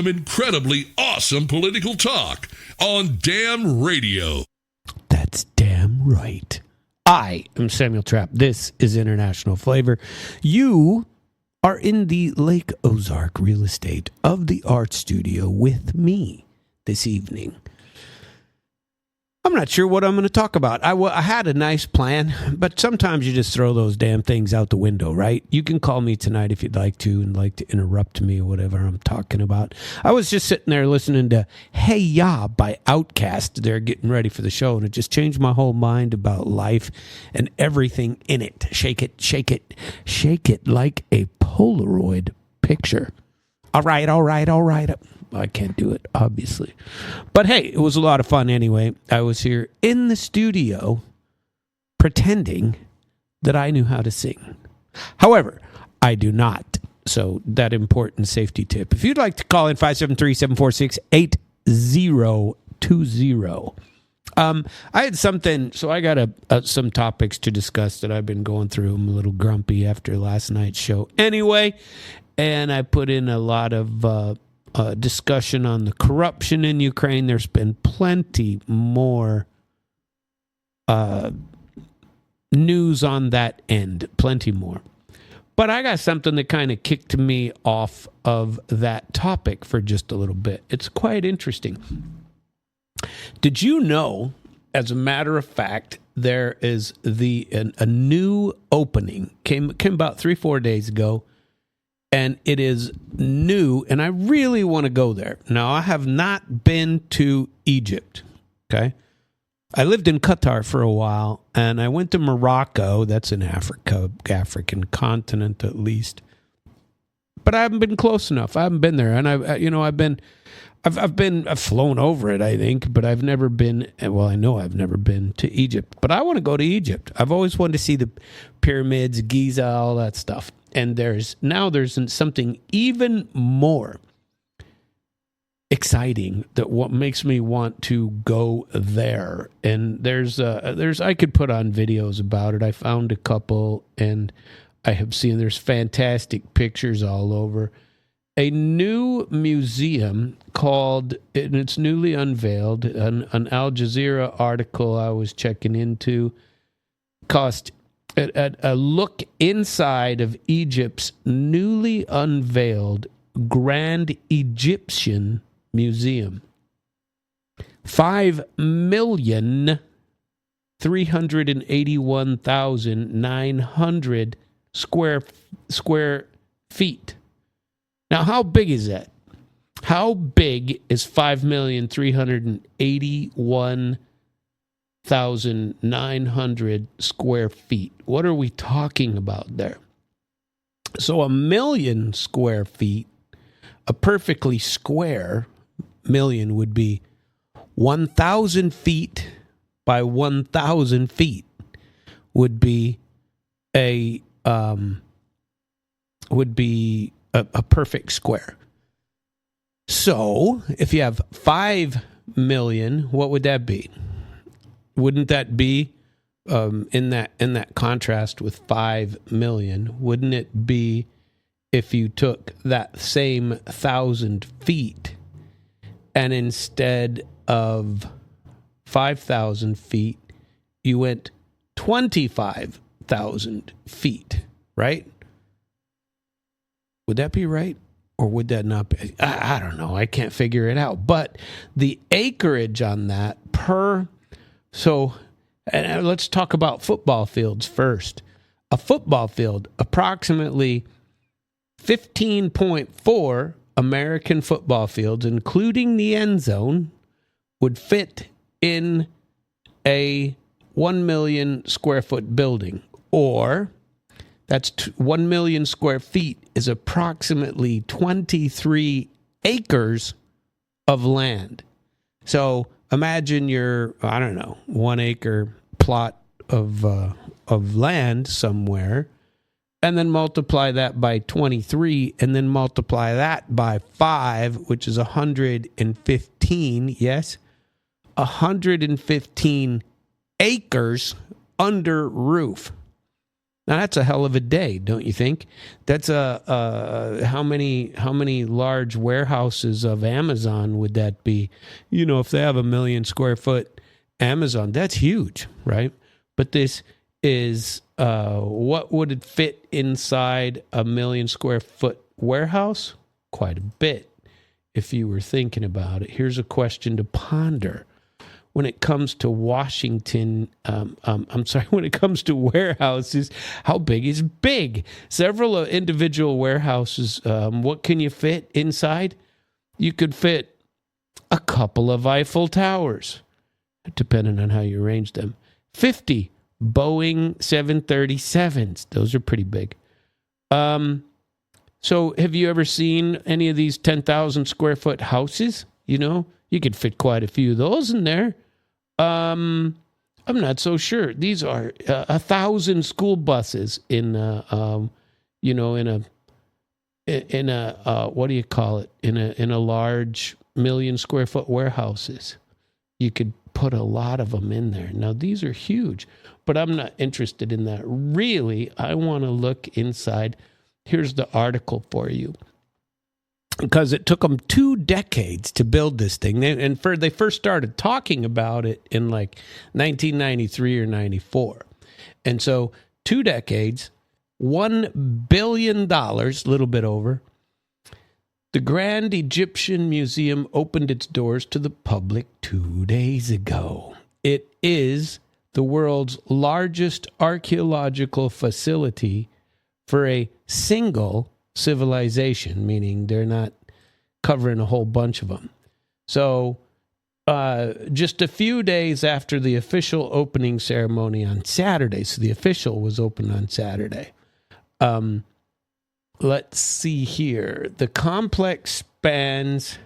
Some incredibly awesome political talk on Damn Radio. That's damn right. I am Samuel Trapp. This is International Flavor. You are in the Lake Ozark Real Estate of the Art Studio with me this evening. I'm not sure what I'm going to talk about. I had a nice plan, but sometimes you just throw those damn things out the window, right? You can call me tonight if you'd like to and like to interrupt me or whatever I'm talking about. I was just sitting there listening to Hey Ya by Outkast. They're getting ready for the show, and it just changed my whole mind about life and everything in it. Shake it, shake it, shake it like a Polaroid picture. All right. I can't do it, obviously. But hey, it was a lot of fun anyway. I was here in the studio pretending that I knew how to sing. However, I do not. So that important safety tip. If you'd like to call in 573-746-8020. I had something, so I got some topics to discuss that I've been going through. I'm a little grumpy after last night's show anyway. And I put in a lot of discussion on the corruption in Ukraine. There's been plenty more news on that end. Plenty more. But I got something that kind of kicked me off of that topic for just a little bit. It's quite interesting. Did you know, as a matter of fact, there is a new opening, came about 3-4 days ago, and it is new, and I really want to go there. Now, I have not been to Egypt, okay? I lived in Qatar for a while, and I went to Morocco. That's in Africa, African continent at least. But I haven't been close enough. I haven't been there, and I've flown over it, I think, but I've never been. Well, I know I've never been to Egypt, but I want to go to Egypt. I've always wanted to see the pyramids, Giza, all that stuff. And there's something even more exciting that what makes me want to go there. And there's I could put on videos about it. I found a couple, and I have seen there's fantastic pictures all over. A new museum called, and it's newly unveiled, an Al Jazeera article I was checking into, cost a look inside of Egypt's newly unveiled Grand Egyptian Museum. 5,381,900 square feet. Now, how big is that? How big is 5,381,900 square feet? What are we talking about there? So 1,000,000 square feet, a perfectly square million would be 1,000 feet by 1,000 feet would be a perfect square. So if you have 5 million, what would that be? Wouldn't that be in that contrast with 5 million? Wouldn't it be if you took that same 1,000 feet and instead of 5,000 feet, you went 25,000 feet, right? Would that be right? Or would that not be? I don't know. I can't figure it out. But the acreage on that and let's talk about football fields first. A football field, approximately 15.4 American football fields, including the end zone, would fit in a 1 million square foot building. Or that's 1 million square feet is approximately 23 acres of land. So imagine your, 1 acre plot of land somewhere, and then multiply that by 23, and then multiply that by 5, which is 115, yes? 115 acres under roof. Now that's a hell of a day, don't you think? That's how many large warehouses of Amazon would that be? You know, if they have 1 million square foot Amazon, that's huge, right? But this is what would it fit inside 1 million square foot warehouse? Quite a bit, if you were thinking about it. Here's a question to ponder. When it comes to Washington, when it comes to warehouses, how big is big? Several individual warehouses, what can you fit inside? You could fit a couple of Eiffel Towers, depending on how you arrange them. 50 Boeing 737s. Those are pretty big. So have you ever seen any of these 10,000 square foot houses? You know, you could fit quite a few of those in there. I'm not so sure. These are 1,000 school buses in a what do you call it? In a large 1 million square foot warehouses. You could put a lot of them in there. Now these are huge, but I'm not interested in that. Really, I want to look inside. Here's the article for you. Because it took them 2 decades to build this thing. And they first started talking about it in like 1993 or 94. And so 2 decades, $1 billion, a little bit over. The Grand Egyptian Museum opened its doors to the public 2 days ago. It is the world's largest archaeological facility for a single civilization, meaning they're not covering a whole bunch of them. So just a few days after the official opening ceremony on Saturday, so the official was open on Saturday. Let's see here. The complex spans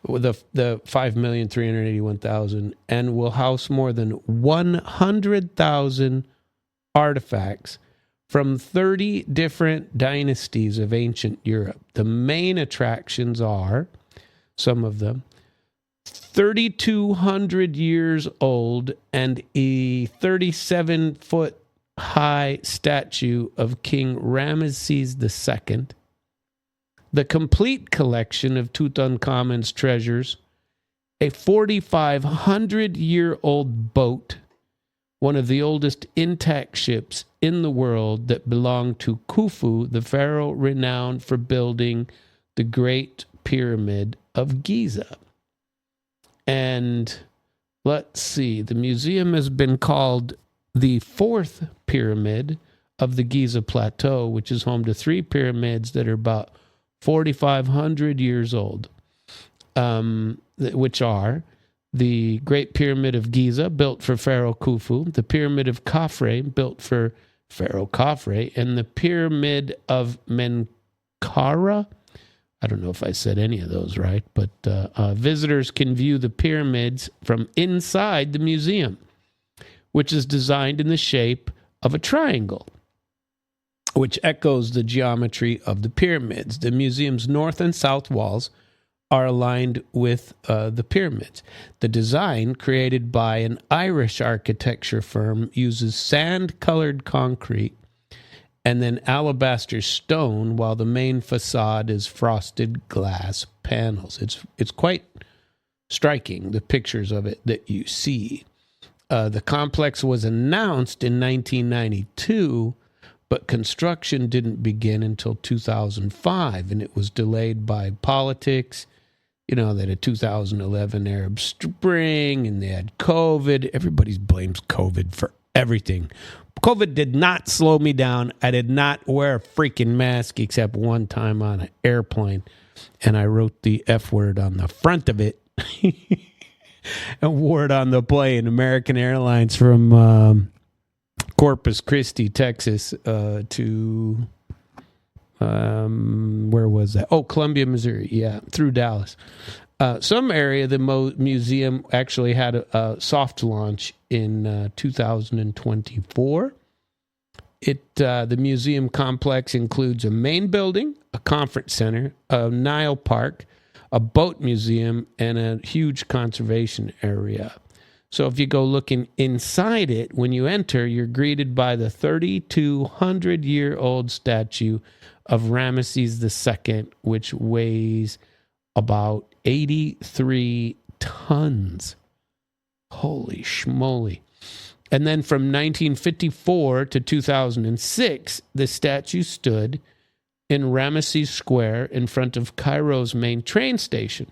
the 5,381,000 and will house more than 100,000 artifacts from 30 different dynasties of ancient Europe. The main attractions are, some of them, 3,200 years old and a 37-foot high statue of King Ramesses II, the complete collection of Tutankhamen's treasures, a 4,500-year-old boat, one of the oldest intact ships in the world that belonged to Khufu, the pharaoh renowned for building the Great Pyramid of Giza. And let's see, the museum has been called the 4th pyramid of the Giza Plateau, which is home to 3 pyramids that are about 4,500 years old, which are the Great Pyramid of Giza, built for Pharaoh Khufu, the Pyramid of Khafre, built for Pharaoh Khafre, and the Pyramid of Menkaure. I don't know if I said any of those right, but visitors can view the pyramids from inside the museum, which is designed in the shape of a triangle, which echoes the geometry of the pyramids. The museum's north and south walls are aligned with the pyramids. The design, created by an Irish architecture firm, uses sand-colored concrete and then alabaster stone, while the main facade is frosted glass panels. It's quite striking, the pictures of it that you see. The complex was announced in 1992, but construction didn't begin until 2005, and it was delayed by politics. You know, they had a 2011 Arab Spring, and they had COVID. Everybody blames COVID for everything. COVID did not slow me down. I did not wear a freaking mask except one time on an airplane, and I wrote the F word on the front of it and wore it on the plane. American Airlines from Corpus Christi, Texas, to where was that? Oh, Columbia, Missouri. Yeah, through Dallas. Some area, the museum actually had a soft launch in 2024. The museum complex includes a main building, a conference center, a Nile park, a boat museum, and a huge conservation area. So if you go looking inside it, when you enter, you're greeted by the 3,200-year-old statue of Ramesses II, which weighs about 83 tons. Holy schmoly. And then from 1954 to 2006, the statue stood in Ramesses Square in front of Cairo's main train station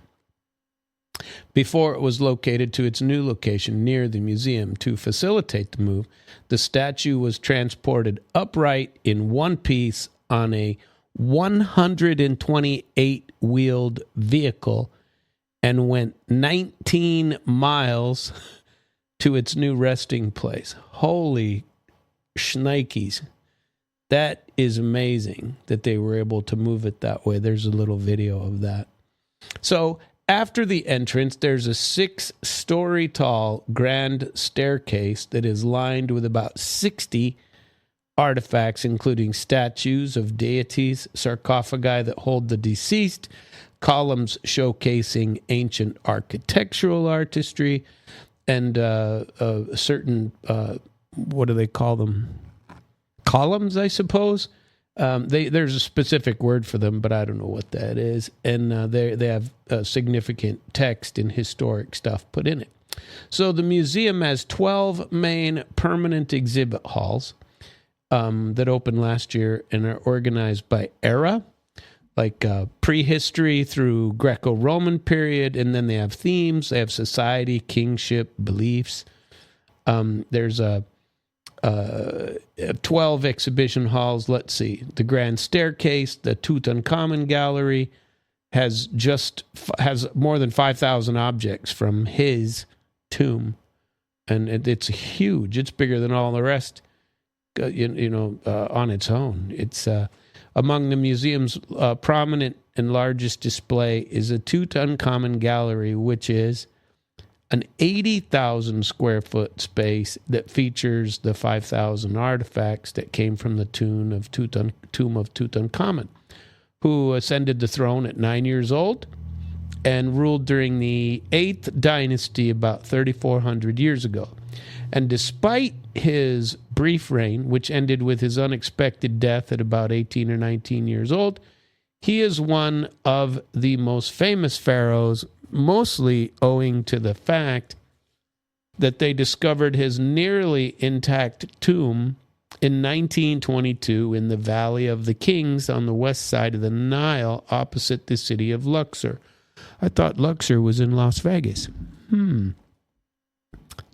before it was located to its new location near the museum. To facilitate the move, the statue was transported upright in one piece on a 128-wheeled vehicle and went 19 miles to its new resting place. Holy shnikes. That is amazing that they were able to move it that way. There's a little video of that. So after the entrance, there's a 6-story tall grand staircase that is lined with about 60 artifacts, including statues of deities, sarcophagi that hold the deceased, columns showcasing ancient architectural artistry, and certain, what do they call them? Columns, I suppose. There's a specific word for them, but I don't know what that is. And they have significant text and historic stuff put in it. So the museum has 12 main permanent exhibit halls that opened last year and are organized by era, like prehistory through Greco-Roman period, and then they have themes. They have society, kingship, beliefs. There's 12 exhibition halls. Let's see. The Grand Staircase, the Tutankhamen Gallery has more than 5,000 objects from his tomb, and it's huge. It's bigger than all the rest. On its own. It's among the museum's prominent and largest display is a Tutankhamen Gallery, which is an 80,000 square foot space that features the 5,000 artifacts that came from the tomb of Tutankhamen, who ascended the throne at 9 years old and ruled during the 8th dynasty about 3,400 years ago. And despite his brief reign, which ended with his unexpected death at about 18 or 19 years old, he is one of the most famous pharaohs, mostly owing to the fact that they discovered his nearly intact tomb in 1922 in the Valley of the Kings on the west side of the Nile opposite the city of Luxor. I thought Luxor was in Las Vegas.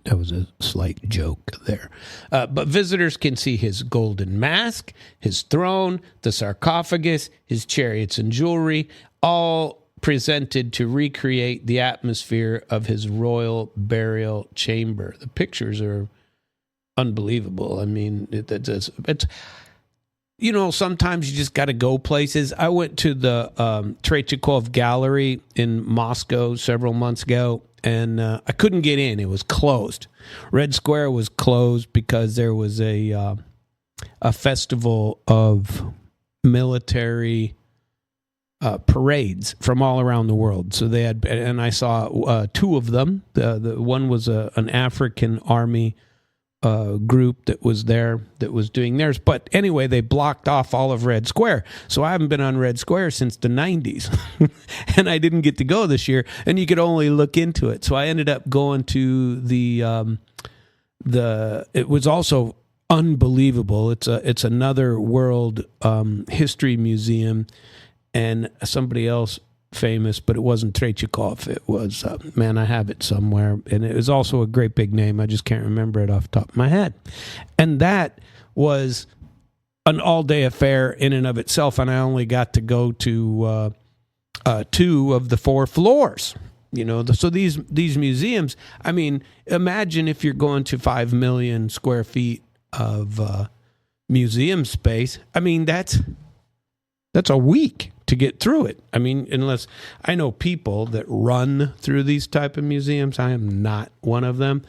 That was a slight joke there. But visitors can see his golden mask, his throne, the sarcophagus, his chariots and jewelry, all presented to recreate the atmosphere of his royal burial chamber. The pictures are unbelievable. I mean, it's sometimes you just got to go places. I went to the Tretyakov Gallery in Moscow several months ago, and I couldn't get in. It was closed. Red Square was closed because there was a festival of military parades from all around the world. So they had, and I saw two of them. The one was an African army group that was there that was doing theirs. But anyway, they blocked off all of Red Square. So I haven't been on Red Square since the 90s. And I didn't get to go this year. And you could only look into it. So I ended up going to it was also unbelievable. It's another world history museum. And somebody else famous, but it wasn't Tretyakov. It was, I have it somewhere. And it was also a great big name. I just can't remember it off the top of my head. And that was an all-day affair in and of itself, and I only got to go to 2 of the 4 floors. So these museums, I mean, imagine if you're going to 5 million square feet of museum space. I mean, that's a week to get through it. I mean, unless I know people that run through these type of museums. I am not one of them.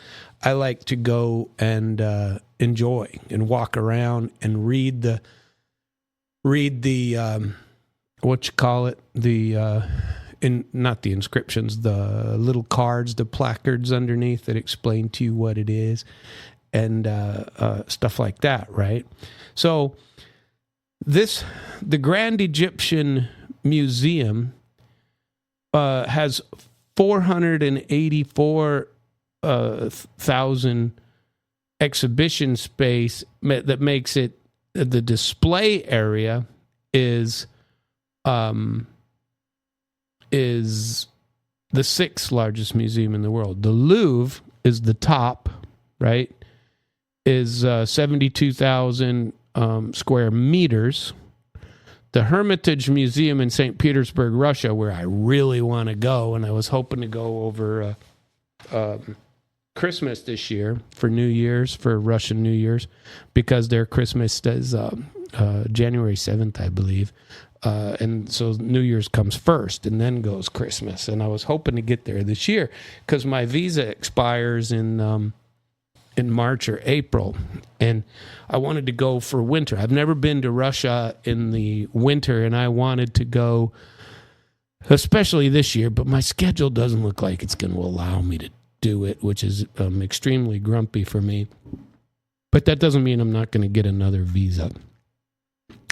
I like to go and enjoy and walk around and read the not the inscriptions, the little cards, the placards underneath that explain to you what it is, and stuff like that, right? So the Grand Egyptian Museum has 484,000 exhibition space that makes it, the display area is the sixth largest museum in the world. The Louvre is the top, right? Is 72,000 square meters. The Hermitage Museum in St. Petersburg, Russia, where I really want to go, and I was hoping to go over Christmas this year for New Year's, for Russian New Year's, because their Christmas is January 7th, I believe. And so New Year's comes first, and then goes Christmas. And I was hoping to get there this year because my visa expires in March or April, and I wanted to go for winter. I've never been to Russia in the winter, and I wanted to go, especially this year, but my schedule doesn't look like it's going to allow me to do it, which is extremely grumpy for me. But that doesn't mean I'm not going to get another visa.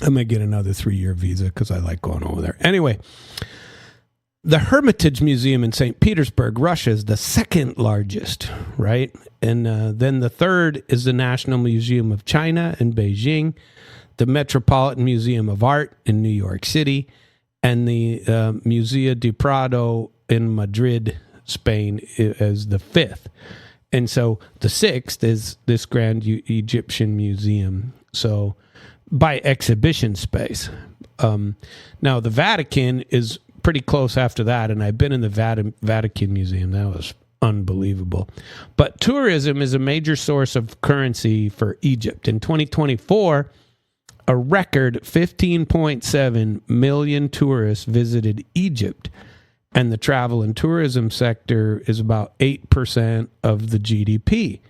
I'm going to get another 3-year visa because I like going over there. Anyway, the Hermitage Museum in St. Petersburg, Russia, is the second largest, right? And then the third is the National Museum of China in Beijing, the Metropolitan Museum of Art in New York City, and the Museo del Prado in Madrid, Spain, as the fifth. And so the sixth is this Grand Egyptian Museum. So by exhibition space. Now, the Vatican is pretty close after that, and I've been in the Vatican Museum. That was unbelievable. But tourism is a major source of currency for Egypt. In 2024, a record 15.7 million tourists visited Egypt, and the travel and tourism sector is about 8% of the GDP,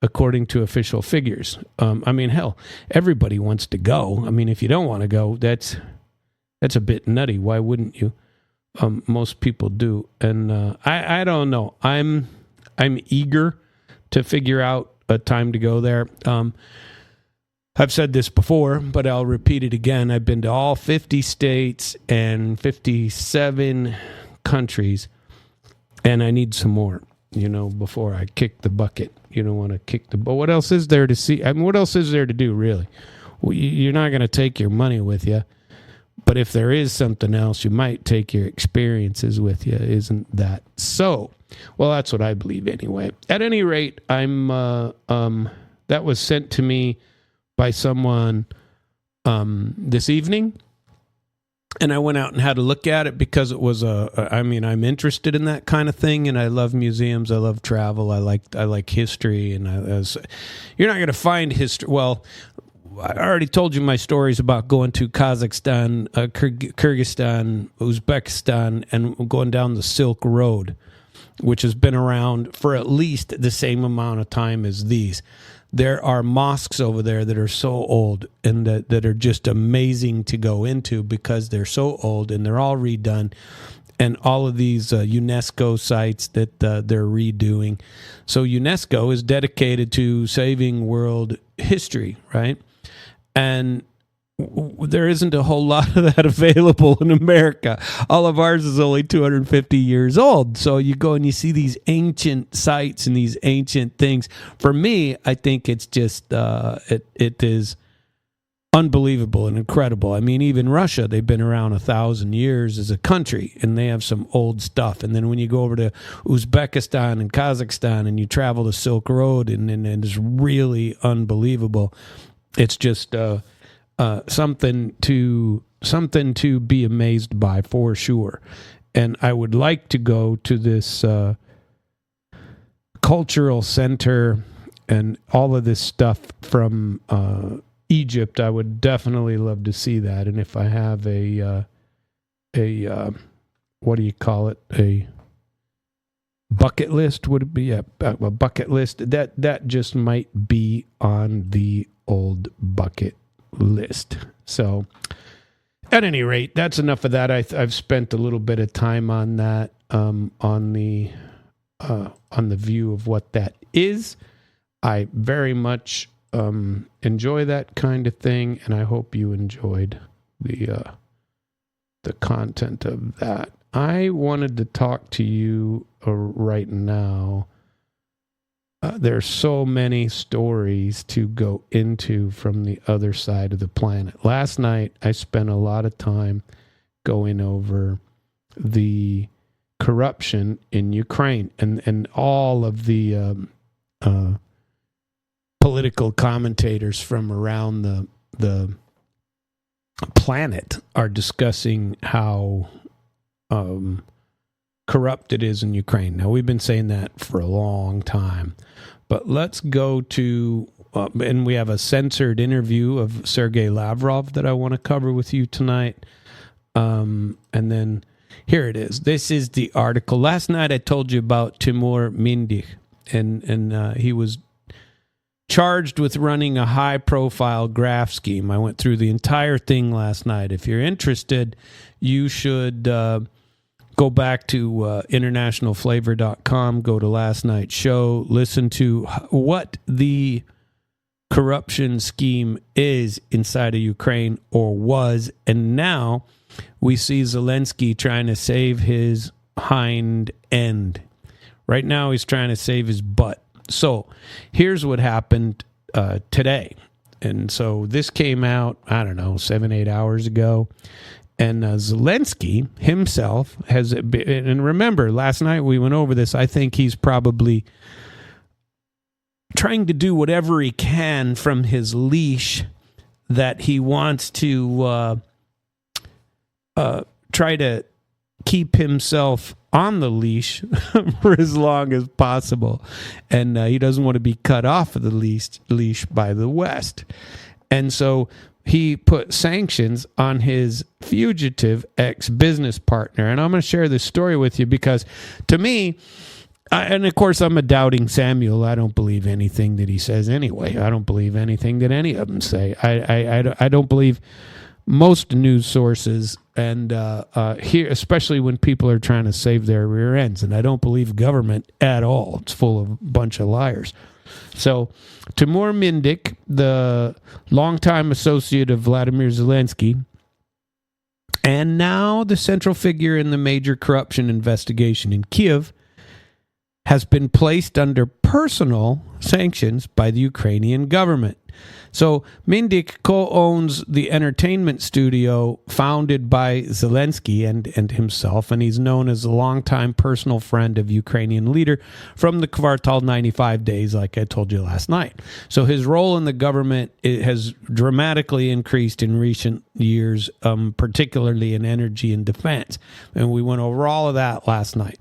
according to official figures. I mean, hell, everybody wants to go. I mean, if you don't want to go, that's a bit nutty. Why wouldn't you? Most people do, and I don't know. I'm eager to figure out a time to go there. I've said this before, but I'll repeat it again. I've been to all 50 states and 57 countries, and I need some more, before I kick the bucket. You don't want to kick the bucket. What else is there to see? I mean, what else is there to do, really? Well, you're not going to take your money with you, but if there is something else, you might take your experiences with you. Isn't that so? Well, that's what I believe anyway. At any rate, that was sent to me by someone this evening, and I went out and had a look at it because it was I'm interested in that kind of thing, and I love museums, I love travel, I like history, and you're not going to find history. Well, I already told you my stories about going to Kazakhstan, Kyrgyzstan, Uzbekistan, and going down the Silk Road, which has been around for at least the same amount of time as these. There are mosques over there that are so old and that are just amazing to go into because they're so old and they're all redone, and all of these UNESCO sites that they're redoing. So UNESCO is dedicated to saving world history, right? And there isn't a whole lot of that available in America. All of ours is only 250 years old. So you go and you see these ancient sites and these ancient things. For me, I think it's just, it is unbelievable and incredible. I mean, even Russia, they've been around 1,000 years as a country, and they have some old stuff. And then when you go over to Uzbekistan and Kazakhstan and you travel the Silk Road, and it's really unbelievable. It's just something to be amazed by, for sure. And I would like to go to this cultural center and all of this stuff from Egypt. I would definitely love to see that. And if I have a what do you call it? A bucket list? Would it be a bucket list? That just might be on the old bucket list. So At any rate, that's enough of that. I've spent a little bit of time on that, on the view of what that is. I very much enjoy that kind of thing, and I hope you enjoyed the content of that. I wanted to talk to you right now. There's so many stories to go into from the other side of the planet. Last night, I spent a lot of time going over the corruption in Ukraine and all of the political commentators from around the planet are discussing how corrupt it is in Ukraine. Now, we've been saying that for a long time, but let's go to, and we have a censored interview of Sergei Lavrov that I want to cover with you tonight. And then here it is. This is the article. Last night I told you about Timur Mindich, and he was charged with running a high-profile graft scheme. I went through the entire thing last night. If you're interested, you should go back to internationalflavor.com, go to last night's show, listen to what the corruption scheme is inside of Ukraine, or was, and now we see Zelensky trying to save his hind end. Right now he's trying to save his butt. So here's what happened today. And so this came out, 7-8 hours ago. And Zelensky himself has been, and remember, last night we went over this, I think he's probably trying to do whatever he can from his leash that he wants to try to keep himself on the leash for as long as possible. And he doesn't want to be cut off of the leash by the West. And so he put sanctions on his fugitive ex-business partner. And I'm going to share this story with you because, to me, and of course I'm a doubting Samuel. I don't believe anything that he says anyway. I don't believe anything that any of them say. I don't believe most news sources, and here, especially when people are trying to save their rear ends. And I don't believe government at all. It's full of a bunch of liars. So Timur Mindich, the longtime associate of Vladimir Zelensky, and now the central figure in the major corruption investigation in Kiev, has been placed under personal sanctions by the Ukrainian government. So Mindich co-owns the entertainment studio founded by Zelensky and himself, and he's known as a longtime personal friend of Ukrainian leader from the Kvartal 95 days, like I told you last night. So his role in the government has dramatically increased in recent years, particularly in energy and defense. And we went over all of that last night.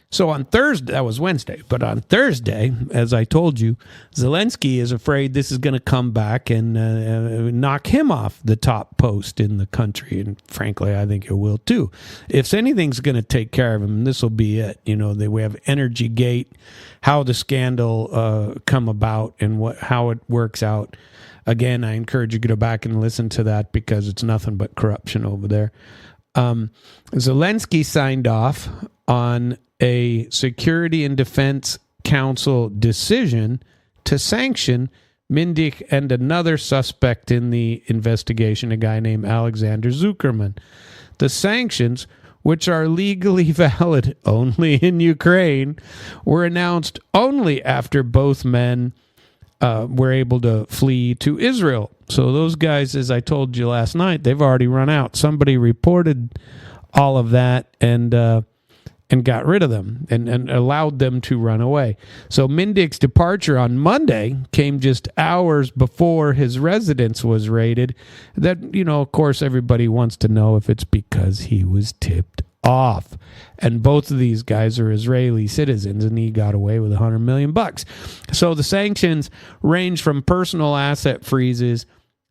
So on Thursday, that was Wednesday, but on Thursday, as I told you, Zelensky is afraid this is going to come back and knock him off the top post in the country. And frankly, I think it will too. If anything's going to take care of him, this will be it. You know, we have Energy Gate, how the scandal come about and how it works out. Again, I encourage you to go back and listen to that because it's nothing but corruption over there. Zelensky signed off on a Security and Defense Council decision to sanction Mindich and another suspect in the investigation, a guy named Alexander Zuckerman. The sanctions, which are legally valid only in Ukraine, were announced only after both men were able to flee to Israel. So those guys, as I told you last night, they've already run out. Somebody reported all of that and got rid of them and allowed them to run away. So Mindich's departure on Monday came just hours before his residence was raided. That, you know, of course, everybody wants to know if it's because he was tipped off. And both of these guys are Israeli citizens, and he got away with $100 million. So the sanctions range from personal asset freezes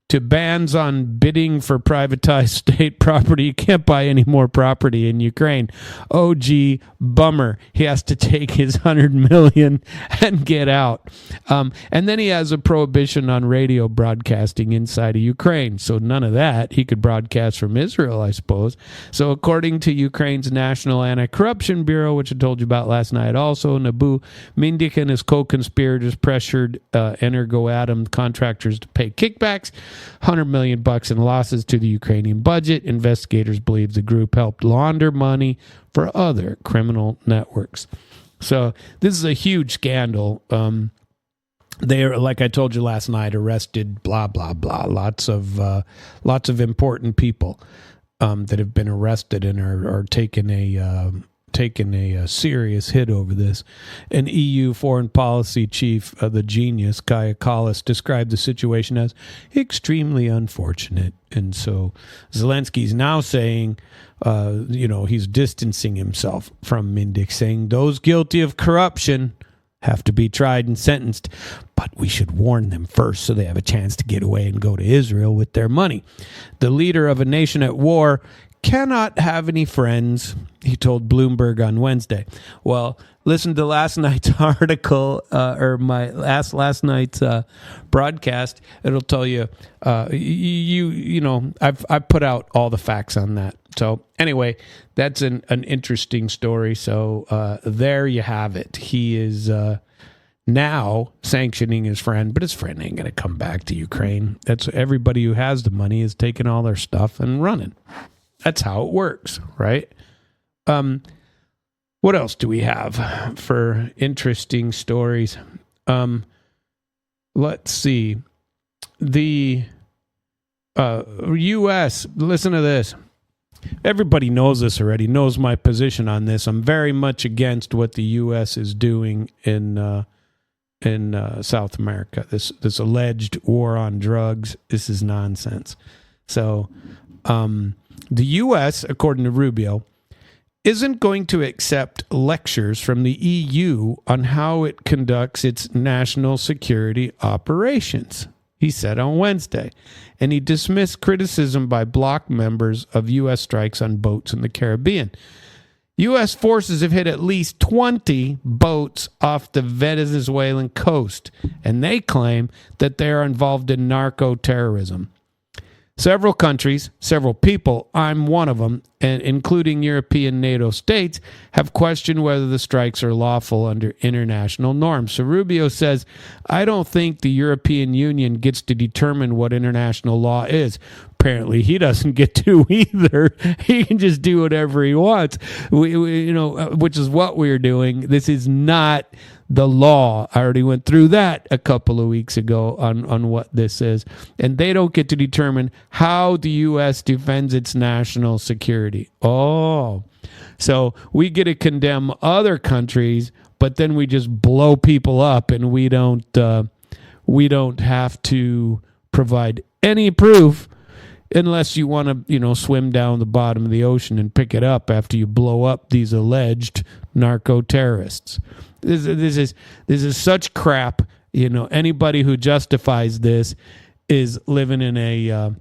to bans on bidding for privatized state property. You can't buy any more property in Ukraine. Oh, gee, bummer. He has to take his $100 million and get out. And then he has a prohibition on radio broadcasting inside of Ukraine. So none of that. He could broadcast from Israel, I suppose. So according to Ukraine's National Anti-Corruption Bureau, which I told you about last night also, Timur Mindich and his co-conspirators pressured Energoatom contractors to pay kickbacks, $100 million in losses to the Ukrainian budget. Investigators believe the group helped launder money for other criminal networks. So this is a huge scandal. They are, like I told you last night, arrested blah blah blah. Lots of important people that have been arrested and are taking a serious hit over this. An EU foreign policy chief, the genius, Kaya Kallas, described the situation as extremely unfortunate. And so Zelensky's now saying, he's distancing himself from Mindich, saying those guilty of corruption have to be tried and sentenced, but we should warn them first so they have a chance to get away and go to Israel with their money. The leader of a nation at war cannot have any friends, he told Bloomberg on Wednesday. Well, listen to last night's article or my last night's broadcast. It'll tell you, I've put out all the facts on that. So anyway, that's an interesting story. So there you have it. He is now sanctioning his friend, but his friend ain't going to come back to Ukraine. That's everybody who has the money is taking all their stuff and running. That's how it works, right? What else do we have for interesting stories? Let's see. The U.S., listen to this. Everybody knows this already, knows my position on this. I'm very much against what the U.S. is doing in South America. This alleged war on drugs, this is nonsense. So the U.S., according to Rubio, isn't going to accept lectures from the EU on how it conducts its national security operations, he said on Wednesday. And he dismissed criticism by bloc members of U.S. strikes on boats in the Caribbean. U.S. forces have hit at least 20 boats off the Venezuelan coast, and they claim that they are involved in narco-terrorism. Several countries, several people, I'm one of them, and including European NATO states, have questioned whether the strikes are lawful under international norms. So Rubio says, I don't think the European Union gets to determine what international law is. Apparently, he doesn't get to either. He can just do whatever he wants, which is what we're doing. This is not the law. I already went through that a couple of weeks ago on what this is. And they don't get to determine how the U.S. defends its national security. Oh, so we get to condemn other countries, but then we just blow people up, and we don't have to provide any proof unless you want to, swim down the bottom of the ocean and pick it up after you blow up these alleged narco-terrorists. This is such crap. Anybody who justifies this is living in a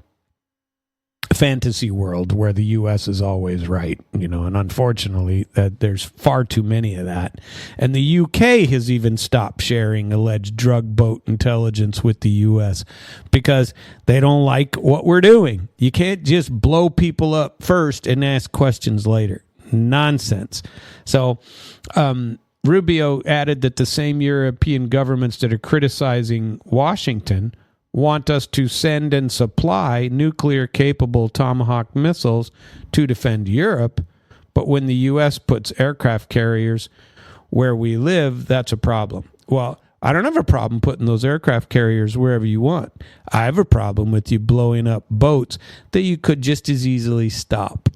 fantasy world where the U.S. is always right, and unfortunately that there's far too many of that. And the U.K. has even stopped sharing alleged drug boat intelligence with the U.S. because they don't like what we're doing. You can't just blow people up first and ask questions later. Nonsense. So, Rubio added that the same European governments that are criticizing Washington want us to send and supply nuclear-capable Tomahawk missiles to defend Europe, but when the U.S. puts aircraft carriers where we live, that's a problem. Well, I don't have a problem putting those aircraft carriers wherever you want. I have a problem with you blowing up boats that you could just as easily stop.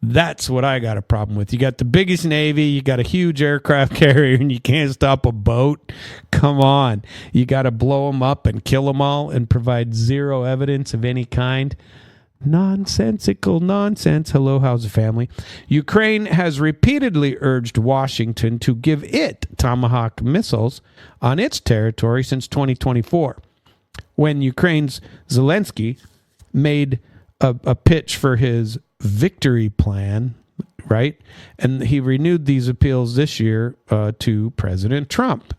That's what I got a problem with. You got the biggest Navy, you got a huge aircraft carrier, and you can't stop a boat? Come on. You got to blow them up and kill them all and provide zero evidence of any kind? Nonsensical nonsense. Hello, how's the family? Ukraine has repeatedly urged Washington to give it Tomahawk missiles on its territory since 2024. when Ukraine's Zelensky made a pitch for his victory plan, right? And he renewed these appeals this year to President Trump.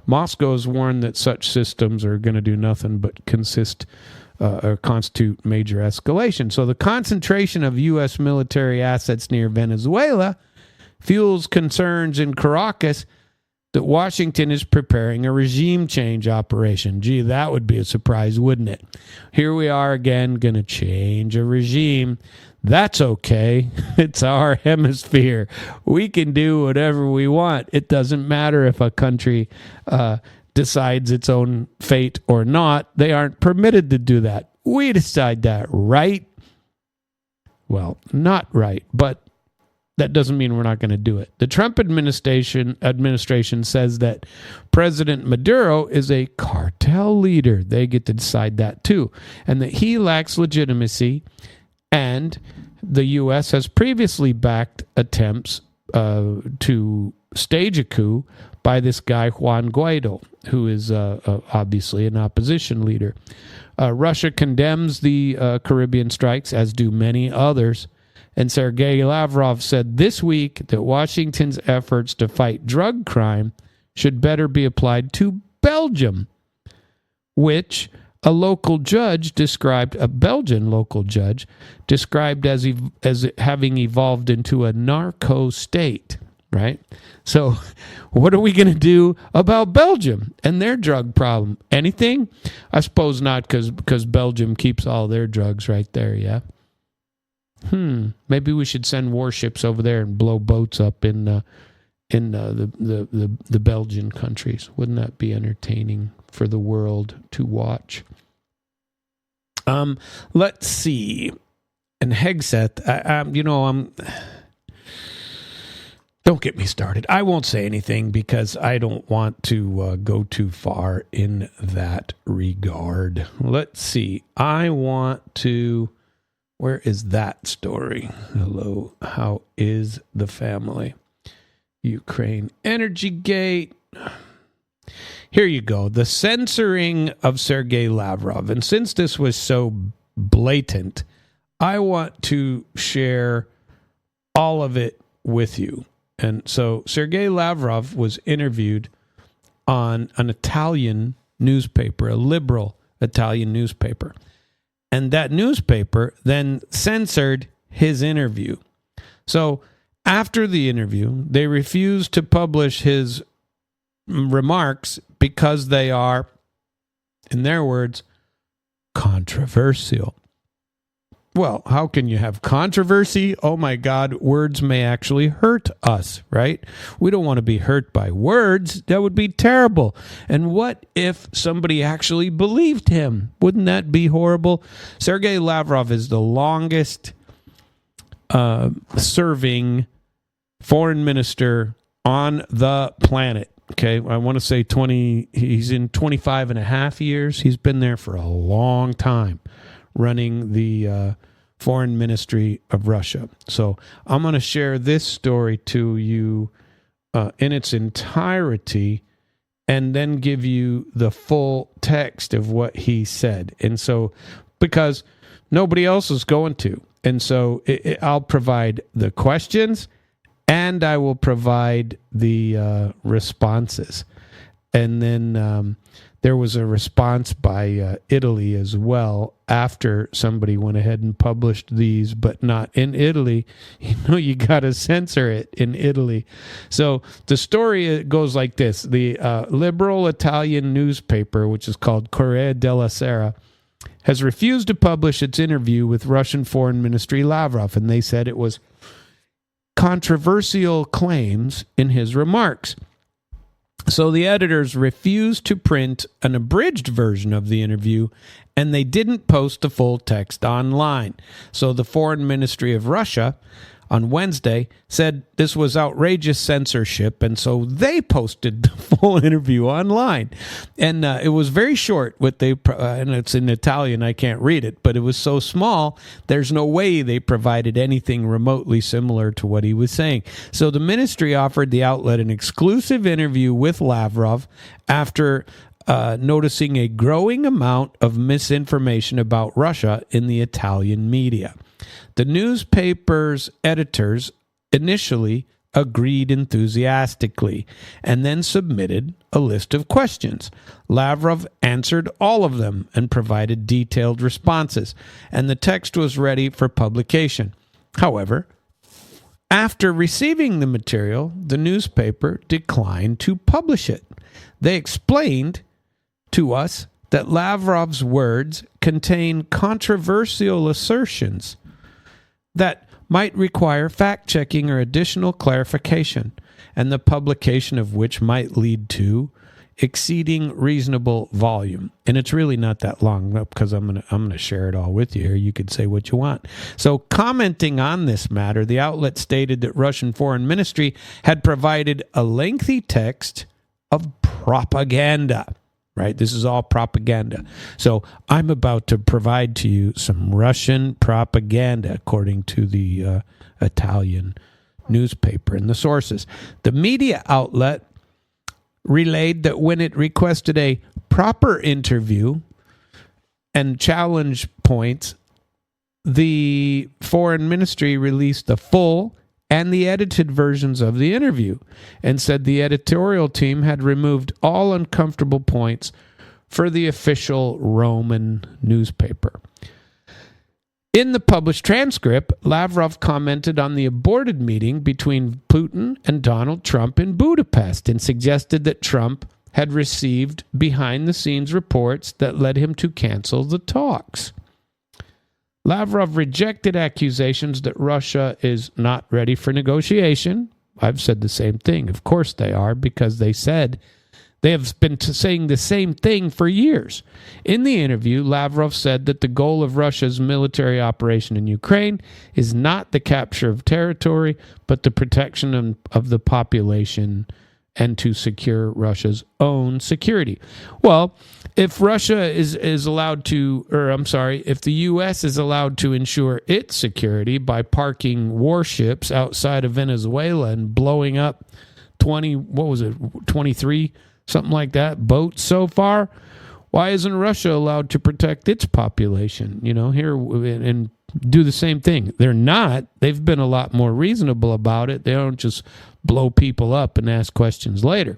Moscow has warned that such systems are going to do nothing but or constitute major escalation. So the concentration of U.S. military assets near Venezuela fuels concerns in Caracas that Washington is preparing a regime change operation. Gee, that would be a surprise, wouldn't it? Here we are again, going to change a regime. That's okay. It's our hemisphere. We can do whatever we want. It doesn't matter if a country decides its own fate or not. They aren't permitted to do that. We decide that, right? Well, not right, but that doesn't mean we're not going to do it. The Trump administration says that President Maduro is a cartel leader. They get to decide that too. And that he lacks legitimacy. And the U.S. has previously backed attempts to stage a coup by this guy, Juan Guaido, who is obviously an opposition leader. Russia condemns the Caribbean strikes, as do many others. And Sergei Lavrov said this week that Washington's efforts to fight drug crime should better be applied to Belgium, which a Belgian local judge described as having evolved into a narco state, right? So what are we going to do about Belgium and their drug problem? Anything? I suppose not, because Belgium keeps all their drugs right there, yeah? Maybe we should send warships over there and blow boats up in the Belgian countries. Wouldn't that be entertaining for the world to watch? Let's see. And Hegseth, don't get me started. I won't say anything because I don't want to go too far in that regard. Let's see. Where is that story? Hello, how is the family? Ukraine Energy Gate. Here you go. The censoring of Sergei Lavrov. And since this was so blatant, I want to share all of it with you. And so Sergei Lavrov was interviewed on an Italian newspaper, a liberal Italian newspaper. And that newspaper then censored his interview. So after the interview, they refused to publish his remarks because they are, in their words, controversial. Well, how can you have controversy? Oh my God, words may actually hurt us, right? We don't want to be hurt by words. That would be terrible. And what if somebody actually believed him? Wouldn't that be horrible? Sergei Lavrov is the longest serving foreign minister on the planet. Okay, I want to say he's in 25 and a half years. He's been there for a long time, running the foreign ministry of Russia. So I'm going to share this story to you in its entirety and then give you the full text of what he said. And so, because nobody else is going to. And so I'll provide the questions and I will provide the responses. And then there was a response by Italy as well after somebody went ahead and published these, but not in Italy. You got to censor it in Italy. So the story goes like this. The liberal Italian newspaper, which is called Corriere della Sera, has refused to publish its interview with Russian Foreign Ministry Lavrov, and they said it was controversial claims in his remarks. So the editors refused to print an abridged version of the interview, and they didn't post the full text online. So the Foreign Ministry of Russia on Wednesday said this was outrageous censorship, and so they posted the full interview online. And it was very short, and it's in Italian, I can't read it, but it was so small, there's no way they provided anything remotely similar to what he was saying. So the ministry offered the outlet an exclusive interview with Lavrov after noticing a growing amount of misinformation about Russia in the Italian media. The newspaper's editors initially agreed enthusiastically and then submitted a list of questions. Lavrov answered all of them and provided detailed responses, and the text was ready for publication. However, after receiving the material, the newspaper declined to publish it. They explained to us that Lavrov's words contain controversial assertions that might require fact-checking or additional clarification, and the publication of which might lead to exceeding reasonable volume. And it's really not that long, because I'm gonna share it all with you here. You could say what you want. So, commenting on this matter, the outlet stated that Russian Foreign Ministry had provided a lengthy text of propaganda. Right? This is all propaganda. So I'm about to provide to you some Russian propaganda, according to the Italian newspaper and the sources. The media outlet relayed that when it requested a proper interview and challenge points, the foreign ministry released the full and the edited versions of the interview, and said the editorial team had removed all uncomfortable points for the official Roman newspaper. In the published transcript, Lavrov commented on the aborted meeting between Putin and Donald Trump in Budapest and suggested that Trump had received behind-the-scenes reports that led him to cancel the talks. Lavrov rejected accusations that Russia is not ready for negotiation. I've said the same thing. Of course they are, because they have been saying the same thing for years. In the interview, Lavrov said that the goal of Russia's military operation in Ukraine is not the capture of territory, but the protection of the population and to secure Russia's own security. Well, if Russia is allowed to, if the U.S. is allowed to ensure its security by parking warships outside of Venezuela and blowing up 23, something like that, boats so far, why isn't Russia allowed to protect its population, here and do the same thing? They're not. They've been a lot more reasonable about it. They don't just blow people up and ask questions later.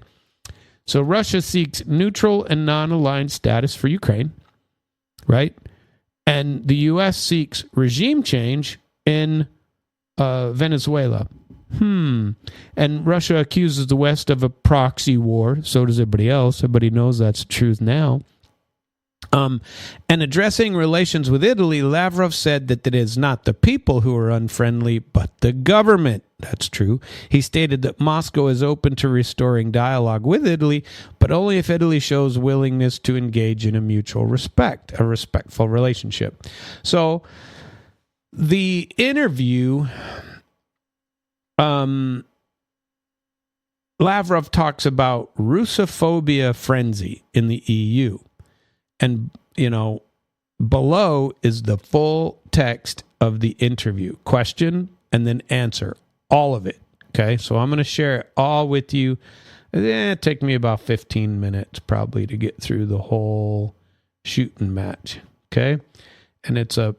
So Russia seeks neutral and non-aligned status for Ukraine, right? And the U.S. seeks regime change in Venezuela. And Russia accuses the West of a proxy war. So does everybody else. Everybody knows that's the truth now. And addressing relations with Italy, Lavrov said that it is not the people who are unfriendly, but the government. That's true. He stated that Moscow is open to restoring dialogue with Italy, but only if Italy shows willingness to engage in a mutual respect, a respectful relationship. So the interview, Lavrov talks about Russophobia frenzy in the EU. And, below is the full text of the interview. Question and then answer. All of it. Okay, so I'm going to share it all with you. It take me about 15 minutes probably to get through the whole shooting match. Okay, and it's a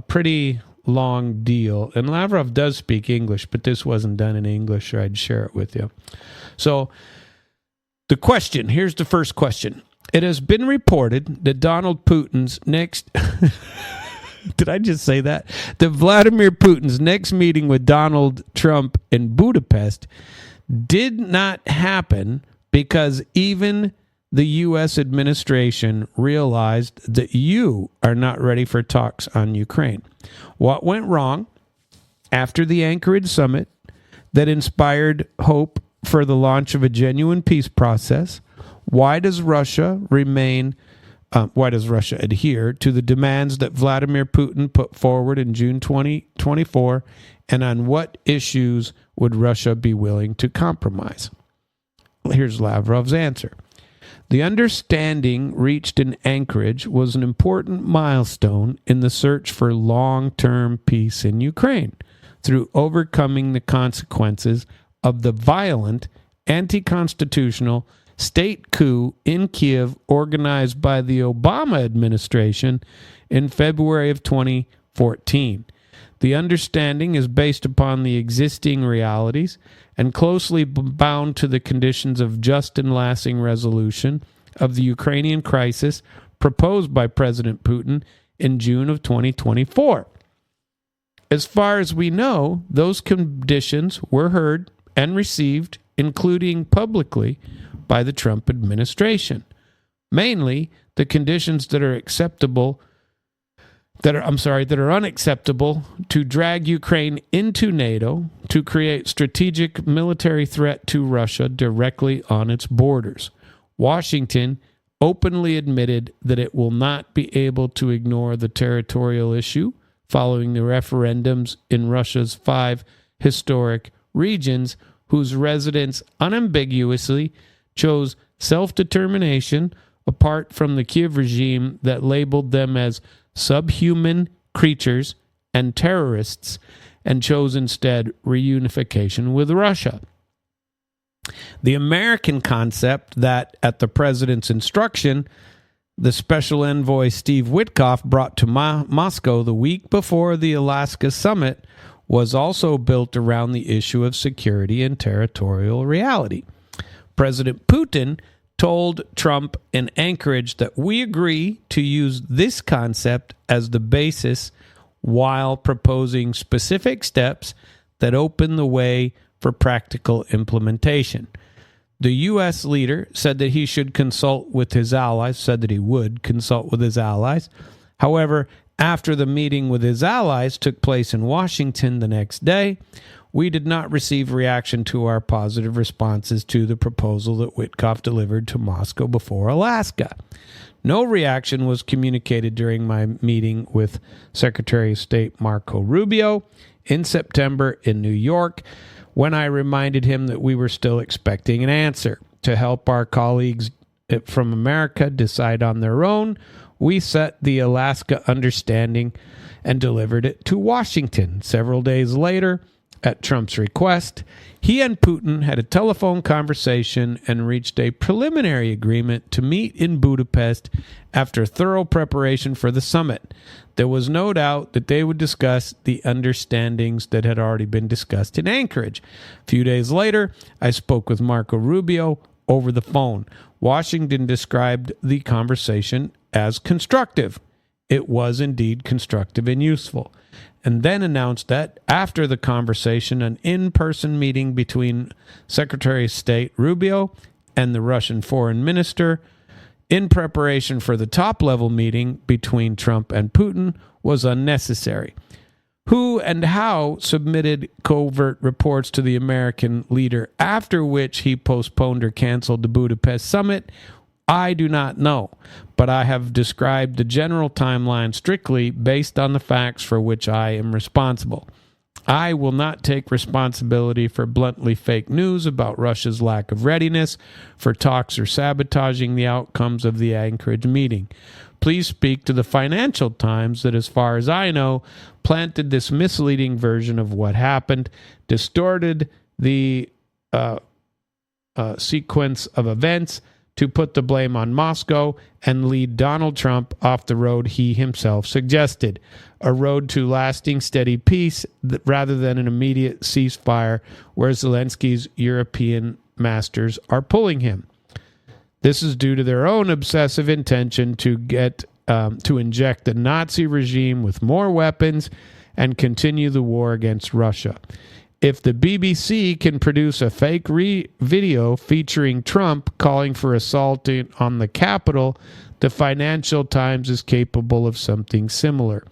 pretty long deal. And Lavrov does speak English, but this wasn't done in English, or I'd share it with you. So the question, here's the first question. It has been reported that Donald Putin's next... Did I just say that? That Vladimir Putin's next meeting with Donald Trump in Budapest did not happen because even the U.S. administration realized that you are not ready for talks on Ukraine. What went wrong after the Anchorage summit that inspired hope for the launch of a genuine peace process? Why does Russia adhere to the demands that Vladimir Putin put forward in June 2024? And on what issues would Russia be willing to compromise? Here's Lavrov's answer. The understanding reached in Anchorage was an important milestone in the search for long-term peace in Ukraine through overcoming the consequences of the violent, anti-constitutional, state coup in Kiev organized by the Obama administration in February of 2014. The understanding is based upon the existing realities and closely bound to the conditions of just and lasting resolution of the Ukrainian crisis proposed by President Putin in June of 2024. As far as we know, those conditions were heard and received, including publicly, by the Trump administration. Mainly, the conditions that are unacceptable to drag Ukraine into NATO to create strategic military threat to Russia directly on its borders. Washington openly admitted that it will not be able to ignore the territorial issue following the referendums in Russia's 5 historic regions whose residents unambiguously chose self-determination apart from the Kiev regime that labeled them as subhuman creatures and terrorists and chose instead reunification with Russia. The American concept that, at the president's instruction, the special envoy Steve Witkoff brought to Moscow the week before the Alaska summit was also built around the issue of security and territorial reality. President Putin told Trump in Anchorage that we agree to use this concept as the basis while proposing specific steps that open the way for practical implementation. The U.S. leader said that he should consult with his allies, said that he would consult with his allies. However, after the meeting with his allies took place in Washington the next day, we did not receive reaction to our positive responses to the proposal that Witkoff delivered to Moscow before Alaska. No reaction was communicated during my meeting with Secretary of State Marco Rubio in September in New York, when I reminded him that we were still expecting an answer. To help our colleagues from America decide on their own, we set the Alaska understanding and delivered it to Washington. Several days later, at Trump's request, he and Putin had a telephone conversation and reached a preliminary agreement to meet in Budapest after thorough preparation for the summit. There was no doubt that they would discuss the understandings that had already been discussed in Anchorage. A few days later, I spoke with Marco Rubio over the phone. Washington described the conversation as constructive. It was indeed constructive and useful, and then announced that after the conversation, an in-person meeting between Secretary of State Rubio and the Russian foreign minister in preparation for the top-level meeting between Trump and Putin was unnecessary. Who and how submitted covert reports to the American leader, after which he postponed or canceled the Budapest summit, I do not know, but I have described the general timeline strictly based on the facts for which I am responsible. I will not take responsibility for bluntly fake news about Russia's lack of readiness for talks or sabotaging the outcomes of the Anchorage meeting. Please speak to the Financial Times that, as far as I know, planted this misleading version of what happened, distorted the sequence of events to put the blame on Moscow and lead Donald Trump off the road he himself suggested, a road to lasting steady peace rather than an immediate ceasefire where Zelensky's European masters are pulling him. This is due to their own obsessive intention to inject the Nazi regime with more weapons and continue the war against Russia. If the BBC can produce a fake video featuring Trump calling for assault on the Capitol, the Financial Times is capable of something similar.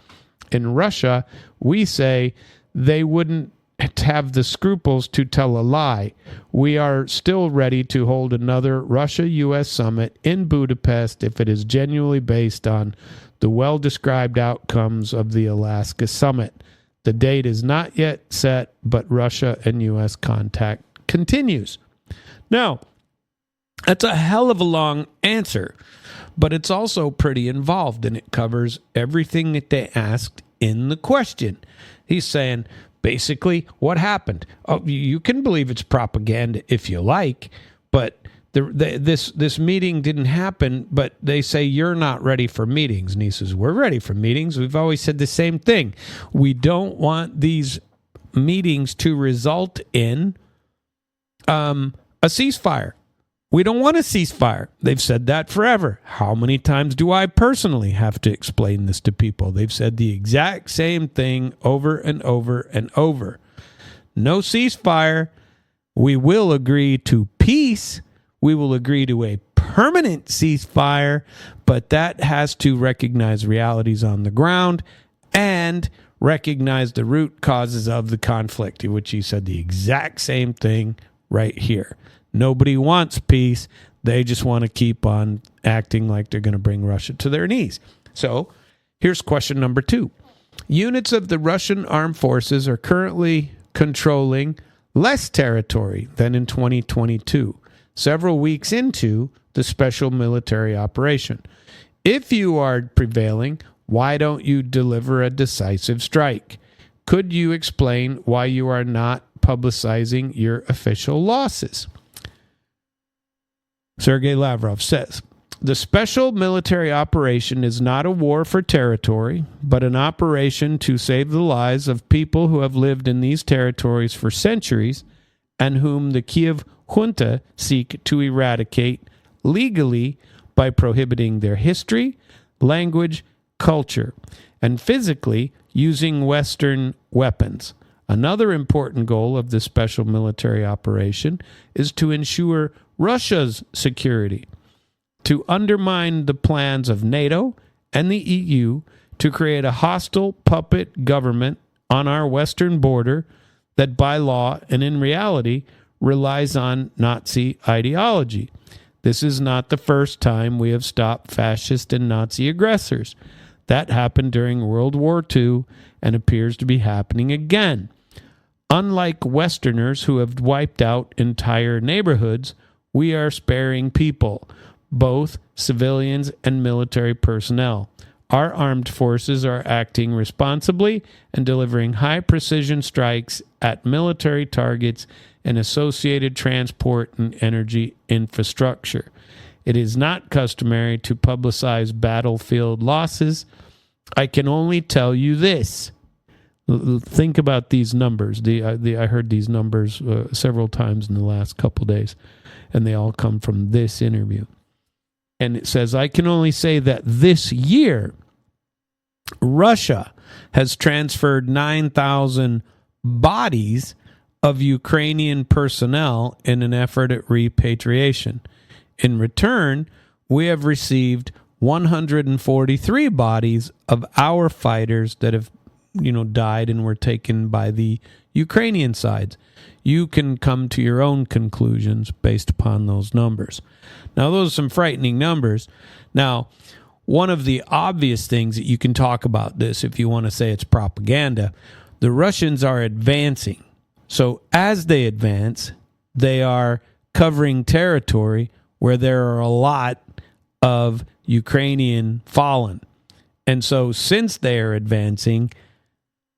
In Russia, we say they wouldn't have the scruples to tell a lie. We are still ready to hold another Russia-U.S. summit in Budapest if it is genuinely based on the well-described outcomes of the Alaska summit. The date is not yet set, but Russia and U.S. contact continues. Now, that's a hell of a long answer, but it's also pretty involved, and it covers everything that they asked in the question. He's saying, basically, what happened? Oh, you can believe it's propaganda if you like, but this meeting didn't happen, but they say you're not ready for meetings. And he says, we're ready for meetings. We've always said the same thing. We don't want these meetings to result in a ceasefire. We don't want a ceasefire. They've said that forever. How many times do I personally have to explain this to people? They've said the exact same thing over and over and over. No ceasefire. We will agree to peace. We will agree to a permanent ceasefire, but that has to recognize realities on the ground and recognize the root causes of the conflict, which he said the exact same thing right here. Nobody wants peace. They just want to keep on acting like they're going to bring Russia to their knees. So here's question number 2. Units of the Russian armed forces are currently controlling less territory than in 2022, several weeks into the special military operation. If you are prevailing, why don't you deliver a decisive strike? Could you explain why you are not publicizing your official losses? Sergei Lavrov says, the special military operation is not a war for territory, but an operation to save the lives of people who have lived in these territories for centuries and whom the Kiev junta seek to eradicate legally by prohibiting their history, language, culture, and physically using Western weapons. Another important goal of the special military operation is to ensure Russia's security, to undermine the plans of NATO and the EU to create a hostile puppet government on our western border that by law and in reality relies on Nazi ideology. This is not the first time we have stopped fascist and Nazi aggressors. That happened during World War II and appears to be happening again. Unlike Westerners who have wiped out entire neighborhoods, we are sparing people, both civilians and military personnel. Our armed forces are acting responsibly and delivering high-precision strikes at military targets and associated transport and energy infrastructure. It is not customary to publicize battlefield losses. I can only tell you this. Think about these numbers. I heard these numbers several times in the last couple days, and they all come from this interview. And it says, I can only say that this year, Russia has transferred 9,000 bodies of Ukrainian personnel in an effort at repatriation. In return, we have received 143 bodies of our fighters that have, died and were taken by the Ukrainian sides. You can come to your own conclusions based upon those numbers. Now, those are some frightening numbers. Now, one of the obvious things that you can talk about this, if you want to say it's propaganda, the Russians are advancing. So as they advance, they are covering territory where there are a lot of Ukrainian fallen. And so since they are advancing,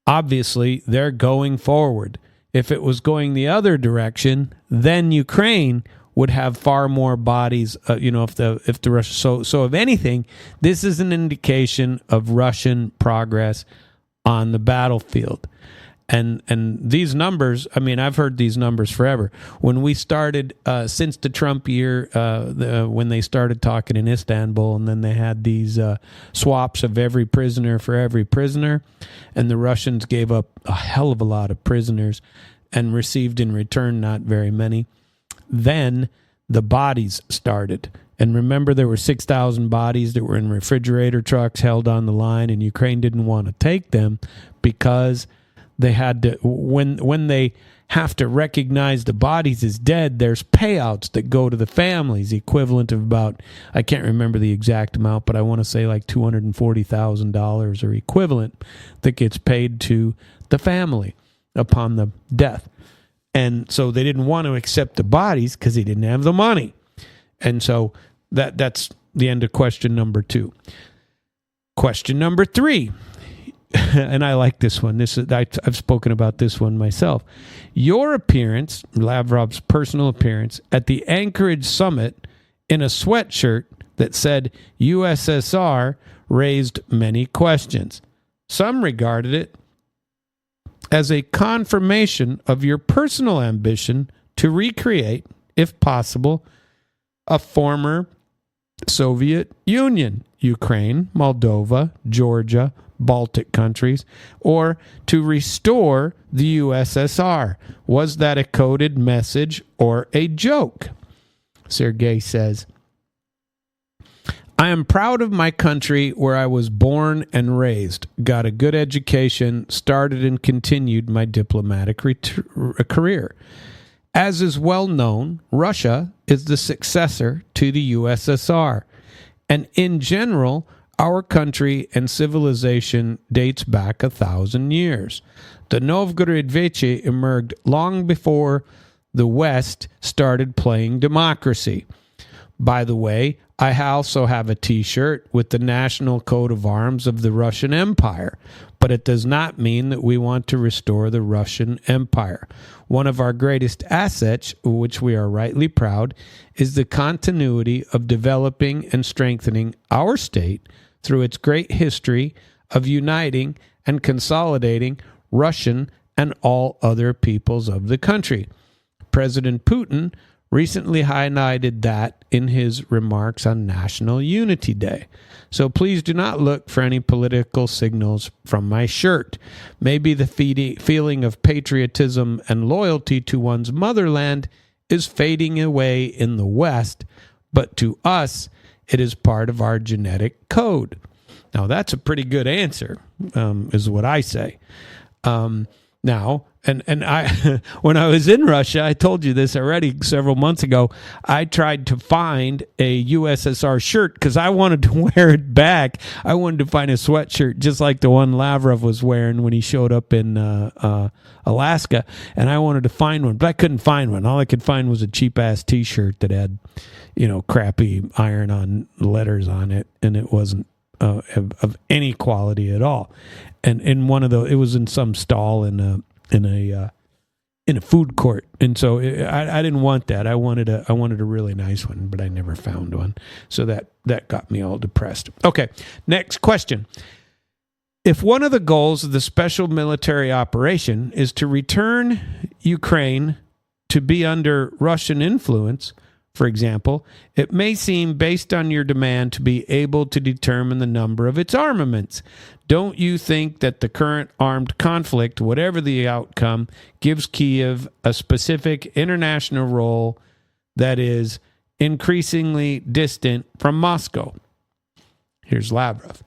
obviously they're going forward. If it was going the other direction, then Ukraine would have far more bodies, if the Russia. So if anything, this is an indication of Russian progress on the battlefield. And these numbers, I've heard these numbers forever. When we started, since the Trump year, when they started talking in Istanbul, and then they had these swaps of every prisoner for every prisoner, and the Russians gave up a hell of a lot of prisoners and received in return not very many. Then the bodies started. And remember, there were 6,000 bodies that were in refrigerator trucks held on the line, and Ukraine didn't want to take them because they had to, when they have to recognize the bodies as dead, there's payouts that go to the families, equivalent of about, I can't remember the exact amount, but I want to say like $240,000 or equivalent that gets paid to the family upon the death. And so they didn't want to accept the bodies because they didn't have the money. And so that's the end of question number 2. Question number 3. and I like this one. I've spoken about this one myself. Your appearance, Lavrov's personal appearance, at the Anchorage summit in a sweatshirt that said USSR raised many questions. Some regarded it as a confirmation of your personal ambition to recreate, if possible, a former Soviet Union, Ukraine, Moldova, Georgia, Baltic countries, or to restore the USSR. Was that a coded message or a joke? Sergei says, I am proud of my country where I was born and raised, got a good education, started and continued my diplomatic career. As is well known, Russia is the successor to the USSR, and in general, our country and civilization dates back 1,000 years. The Novgorod Veche emerged long before the West started playing democracy. By the way, I also have a T-shirt with the national coat of arms of the Russian Empire, but it does not mean that we want to restore the Russian Empire. One of our greatest assets, which we are rightly proud, is the continuity of developing and strengthening our state through its great history of uniting and consolidating Russian and all other peoples of the country. President Putin recently highlighted that in his remarks on National Unity Day. So please do not look for any political signals from my shirt. Maybe the feeling of patriotism and loyalty to one's motherland is fading away in the West, but to us, it is part of our genetic code. Now, that's a pretty good answer, is what I say. Now, and I, when I was in Russia, I told you this already several months ago, I tried to find a USSR shirt because I wanted to wear it back. I wanted to find a sweatshirt just like the one Lavrov was wearing when he showed up in Alaska, and I wanted to find one, but I couldn't find one. All I could find was a cheap-ass T-shirt that had, crappy iron-on letters on it, and it wasn't of any quality at all. And in one of those, it was in some stall in a food court, and so I didn't want that. I wanted a really nice one, but I never found one. So that got me all depressed. Okay, next question. If one of the goals of the special military operation is to return Ukraine to be under Russian influence, for example, it may seem, based on your demand, to be able to determine the number of its armaments. Don't you think that the current armed conflict, whatever the outcome, gives Kiev a specific international role that is increasingly distant from Moscow? Here's Lavrov.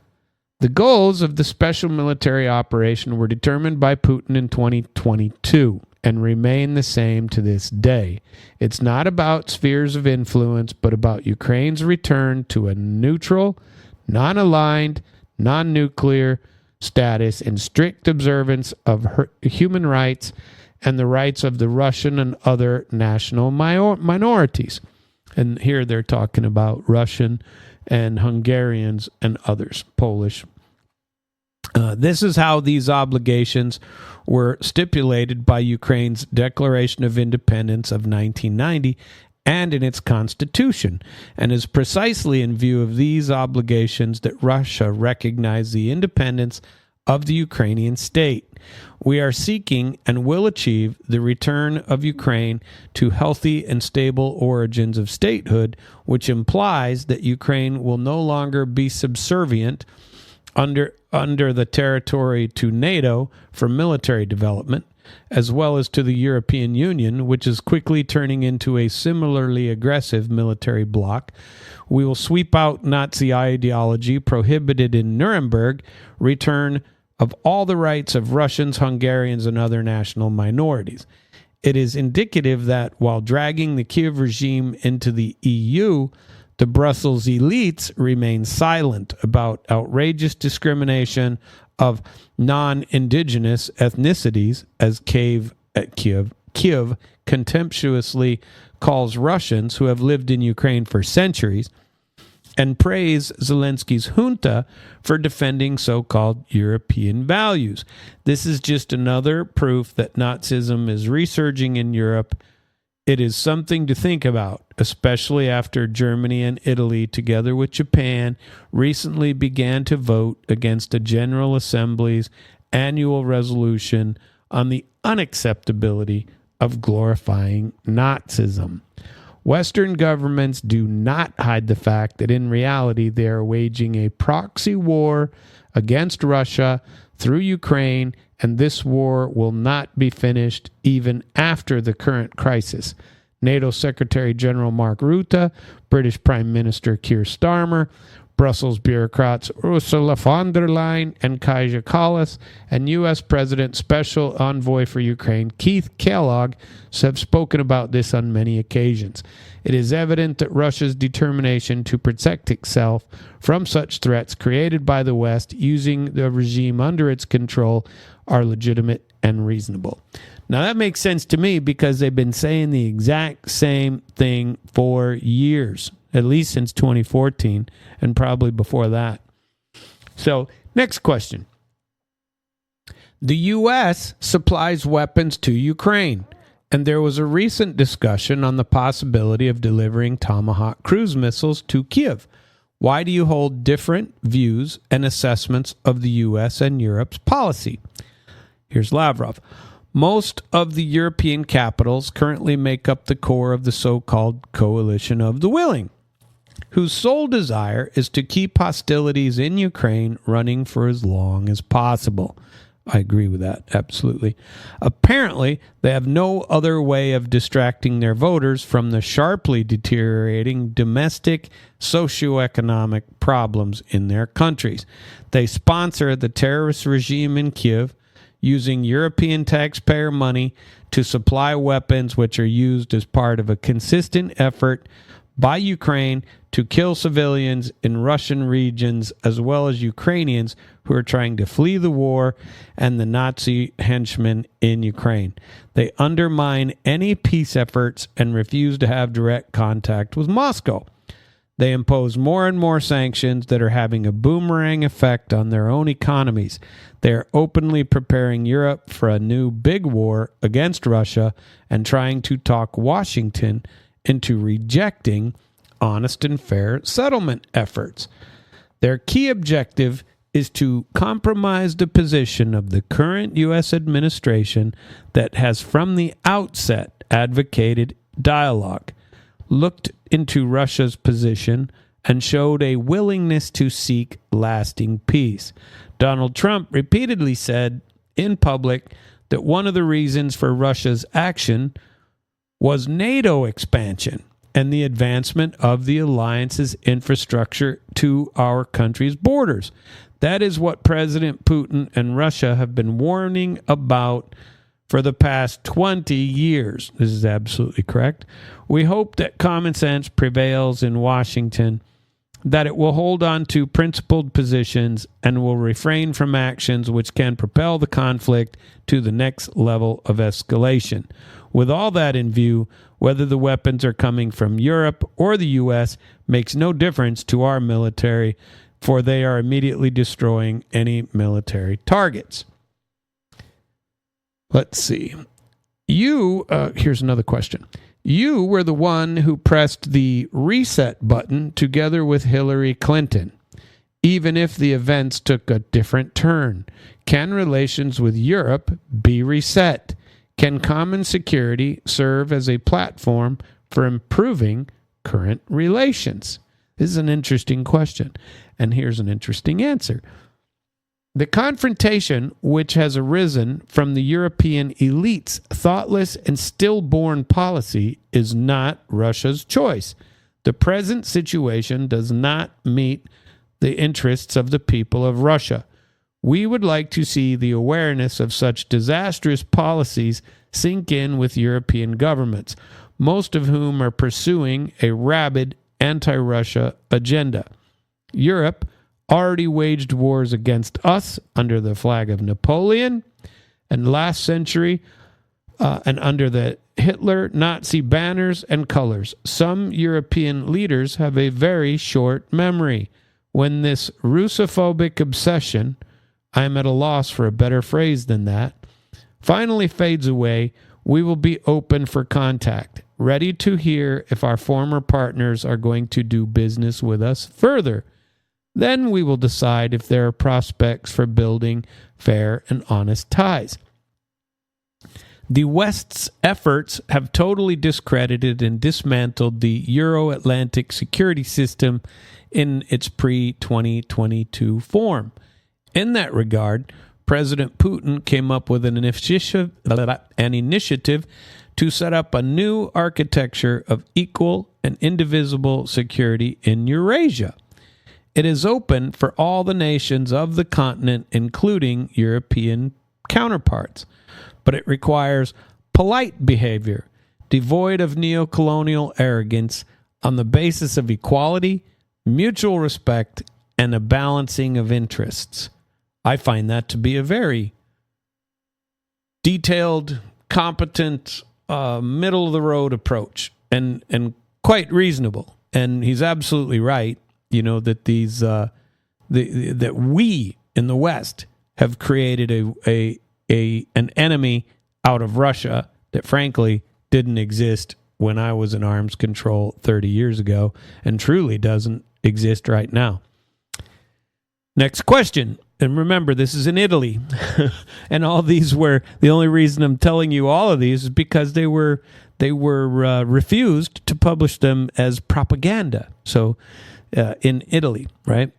The goals of the special military operation were determined by Putin in 2022 and remain the same to this day. It's not about spheres of influence, but about Ukraine's return to a neutral, non-aligned, non-nuclear status in strict observance of human rights and the rights of the Russian and other national minorities. And here they're talking about Russian and Hungarians and others, Polish. This is how these obligations were stipulated by Ukraine's Declaration of Independence of 1990 and in its constitution, and is precisely in view of these obligations that Russia recognized the independence of the Ukrainian state. We are seeking and will achieve the return of Ukraine to healthy and stable origins of statehood, which implies that Ukraine will no longer be subservient under the territory to NATO for military development, as well as to the European Union, which is quickly turning into a similarly aggressive military bloc. We will sweep out Nazi ideology prohibited in Nuremberg, return of all the rights of Russians, Hungarians, and other national minorities. It is indicative that while dragging the Kiev regime into the EU, the Brussels elites remain silent about outrageous discrimination of non-indigenous ethnicities, as Kiev contemptuously calls Russians who have lived in Ukraine for centuries, and praise Zelensky's junta for defending so-called European values. This is just another proof that Nazism is resurging in Europe. It is something to think about, especially after Germany and Italy, together with Japan, recently began to vote against the General Assembly's annual resolution on the unacceptability of glorifying Nazism. Western governments do not hide the fact that in reality they are waging a proxy war against Russia through Ukraine, and this war will not be finished even after the current crisis. NATO Secretary General Mark Rutte, British Prime Minister Keir Starmer, Brussels bureaucrats Ursula von der Leyen and Kaja Kallas, and U.S. President Special Envoy for Ukraine Keith Kellogg have spoken about this on many occasions. It is evident that Russia's determination to protect itself from such threats created by the West using the regime under its control are legitimate and reasonable. Now that makes sense to me because they've been saying the exact same thing for years, at least since 2014 and probably before that. So, next question. The U.S. supplies weapons to Ukraine, and there was a recent discussion on the possibility of delivering Tomahawk cruise missiles to Kyiv. Why do you hold different views and assessments of the U.S. and Europe's policy? Here's Lavrov. Most of the European capitals currently make up the core of the so-called coalition of the willing, whose sole desire is to keep hostilities in Ukraine running for as long as possible. I agree with that, absolutely. Apparently, they have no other way of distracting their voters from the sharply deteriorating domestic socioeconomic problems in their countries. They sponsor the terrorist regime in Kyiv, using European taxpayer money to supply weapons which are used as part of a consistent effort by Ukraine to kill civilians in Russian regions as well as Ukrainians who are trying to flee the war and the Nazi henchmen in Ukraine. They undermine any peace efforts and refuse to have direct contact with Moscow. They impose more and more sanctions that are having a boomerang effect on their own economies. They are openly preparing Europe for a new big war against Russia and trying to talk Washington into rejecting honest and fair settlement efforts. Their key objective is to compromise the position of the current U.S. administration that has from the outset advocated dialogue, looked into Russia's position, and showed a willingness to seek lasting peace. Donald Trump repeatedly said in public that one of the reasons for Russia's action was NATO expansion and the advancement of the alliance's infrastructure to our country's borders. That is what President Putin and Russia have been warning about for the past 20 years. This is absolutely correct. We hope that common sense prevails in Washington, that it will hold on to principled positions and will refrain from actions which can propel the conflict to the next level of escalation. With all that in view, whether the weapons are coming from Europe or the U.S. makes no difference to our military, for they are immediately destroying any military targets. Let's see. Here's another question. You were the one who pressed the reset button together with Hillary Clinton. Even if the events took a different turn, can relations with Europe be reset? Can common security serve as a platform for improving current relations? This is an interesting question, and here's an interesting answer. The confrontation which has arisen from the European elites' thoughtless and stillborn policy is not Russia's choice. The present situation does not meet the interests of the people of Russia. We would like to see the awareness of such disastrous policies sink in with European governments, most of whom are pursuing a rabid anti-Russia agenda. Europe already waged wars against us under the flag of Napoleon, and last century, and under the Hitler Nazi banners and colors. Some European leaders have a very short memory. When this Russophobic obsession, I am at a loss for a better phrase than that, finally fades away, we will be open for contact, ready to hear if our former partners are going to do business with us further. Then we will decide if there are prospects for building fair and honest ties. The West's efforts have totally discredited and dismantled the Euro-Atlantic security system in its pre-2022 form. In that regard, President Putin came up with an initiative to set up a new architecture of equal and indivisible security in Eurasia. It is open for all the nations of the continent, including European counterparts, but it requires polite behavior, devoid of neo-colonial arrogance, on the basis of equality, mutual respect, and a balancing of interests. I find that to be a very detailed, competent, middle-of-the-road approach, and quite reasonable. And he's absolutely right, that these that we in the West have created an enemy out of Russia that frankly didn't exist when I was in arms control 30 years ago and truly doesn't exist right now. Next question. And remember, this is in Italy. And all these were, the only reason I'm telling you all of these is because they were refused to publish them as propaganda. So in Italy, right?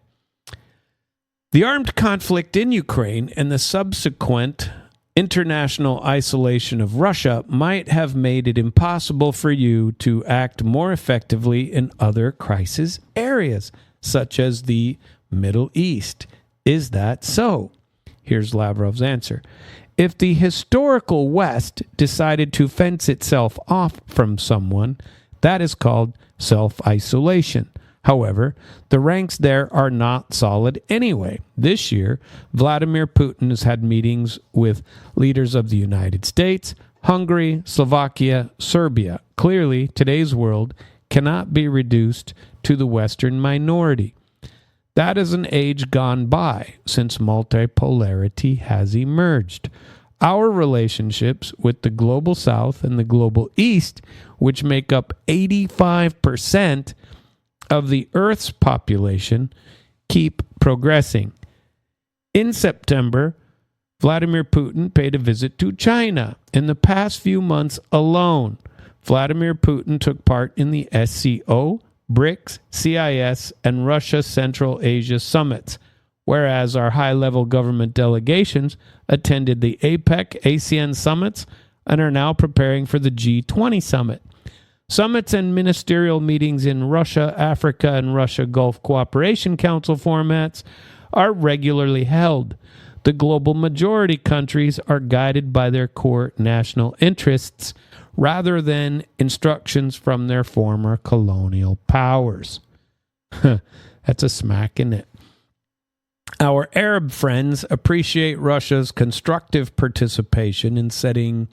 The armed conflict in Ukraine and the subsequent international isolation of Russia might have made it impossible for you to act more effectively in other crisis areas, such as the Middle East. Is that so? Here's Lavrov's answer. If the historical West decided to fence itself off from someone, that is called self-isolation. However, the ranks there are not solid anyway. This year, Vladimir Putin has had meetings with leaders of the United States, Hungary, Slovakia, Serbia. Clearly, today's world cannot be reduced to the Western minority. That is an age gone by since multipolarity has emerged. Our relationships with the global South and the global East, which make up 85% of the Earth's population, keep progressing. In September, Vladimir Putin paid a visit to China. In the past few months alone, Vladimir Putin took part in the SCO, BRICS, CIS, and Russia Central Asia summits, whereas our high-level government delegations attended the APEC, ASEAN summits and are now preparing for the G20 summit. Summits and ministerial meetings in Russia, Africa, and Russia Gulf Cooperation Council formats are regularly held. The global majority countries are guided by their core national interests rather than instructions from their former colonial powers. That's a smack, isn't it? Our Arab friends appreciate Russia's constructive participation in settling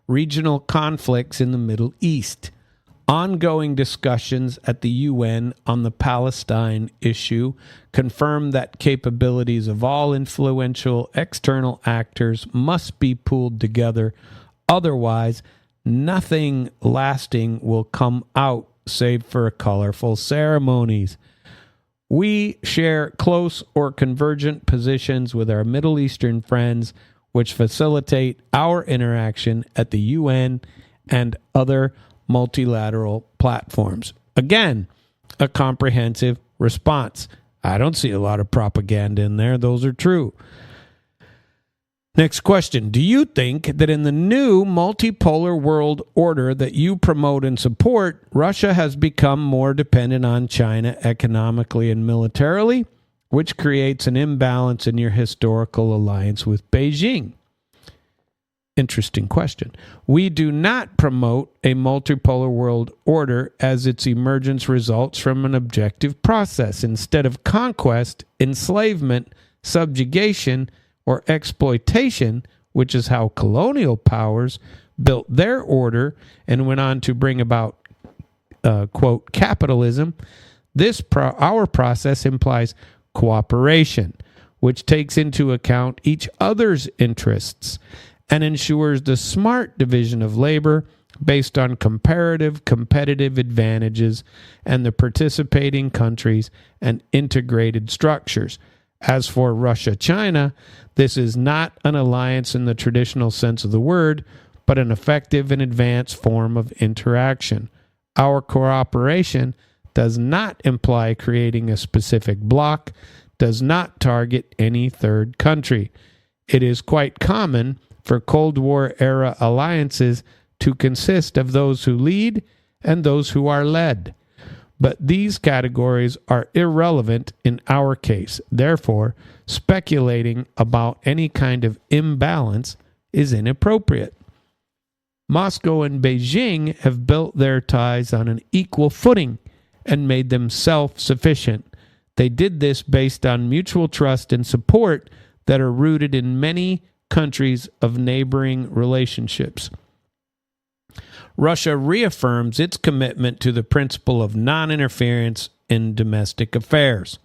regional conflicts in the Middle East. Ongoing discussions at the UN on the Palestine issue confirm that capabilities of all influential external actors must be pooled together. Otherwise, nothing lasting will come out save for colorful ceremonies. We share close or convergent positions with our Middle Eastern friends, which facilitate our interaction at the UN and other multilateral platforms. Again, a comprehensive response. I don't see a lot of propaganda in there. Those are true. Next question. Do you think that in the new multipolar world order that you promote and support, Russia has become more dependent on China economically and militarily, which creates an imbalance in your historical alliance with Beijing? Interesting question. We do not promote a multipolar world order as its emergence results from an objective process. Instead of conquest, enslavement, subjugation, or exploitation, which is how colonial powers built their order and went on to bring about, quote, capitalism, our process implies cooperation, which takes into account each other's interests and ensures the smart division of labor based on competitive advantages and the participating countries and integrated structures. As for Russia-China, this is not an alliance in the traditional sense of the word, but an effective and advanced form of interaction. Our cooperation does not imply creating a specific bloc, does not target any third country. It is quite common for Cold War-era alliances to consist of those who lead and those who are led. But these categories are irrelevant in our case. Therefore, speculating about any kind of imbalance is inappropriate. Moscow and Beijing have built their ties on an equal footing and made them self-sufficient. They did this based on mutual trust and support that are rooted in many countries of neighboring relationships. Russia reaffirms its commitment to the principle of non-interference in domestic affairs.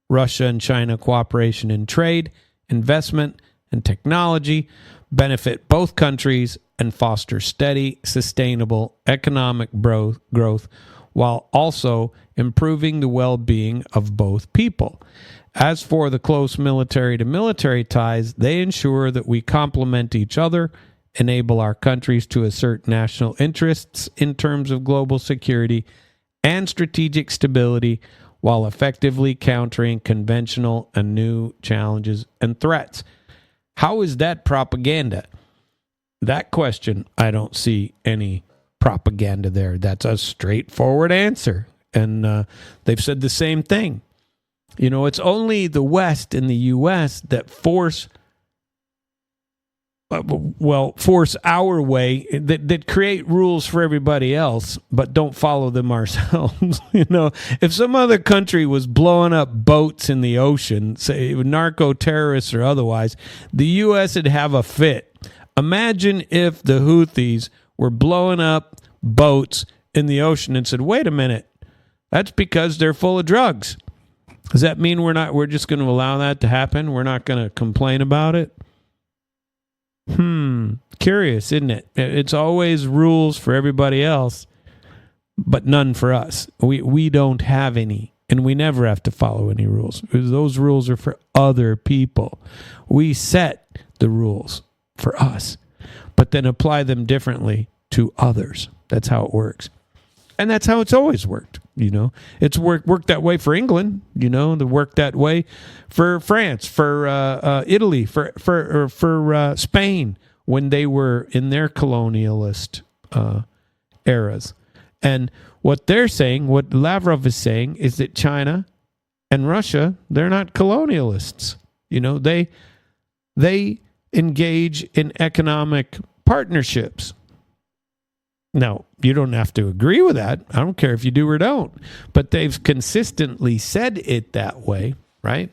Russia and China cooperation in trade, investment, and technology benefit both countries and foster steady, sustainable economic growth while also improving the well-being of both people. As for the close military-to-military ties, they ensure that we complement each other, enable our countries to assert national interests in terms of global security and strategic stability while effectively countering conventional and new challenges and threats. How is that propaganda? That question, I don't see any propaganda there. That's a straightforward answer. And they've said the same thing. You know, it's only the West and the U.S. that force our way, that create rules for everybody else, but don't follow them ourselves. You know, if some other country was blowing up boats in the ocean, say narco-terrorists or otherwise, the U.S. would have a fit. Imagine if the Houthis were blowing up boats in the ocean and said, wait a minute, that's because they're full of drugs. Does that mean we're just going to allow that to happen? We're not going to complain about it? Curious, isn't it? It's always rules for everybody else, but none for us. We don't have any, and we never have to follow any rules. Those rules are for other people. We set the rules for us, but then apply them differently to others. That's how it works. And that's how it's always worked. You know, it's worked that way for England. You know, it worked that way for France, for Italy, for Spain when they were in their colonialist eras. And what they're saying, what Lavrov is saying, is that China and Russia, they're not colonialists. You know, they engage in economic partnerships. Now, you don't have to agree with that. I don't care if you do or don't. But they've consistently said it that way, right?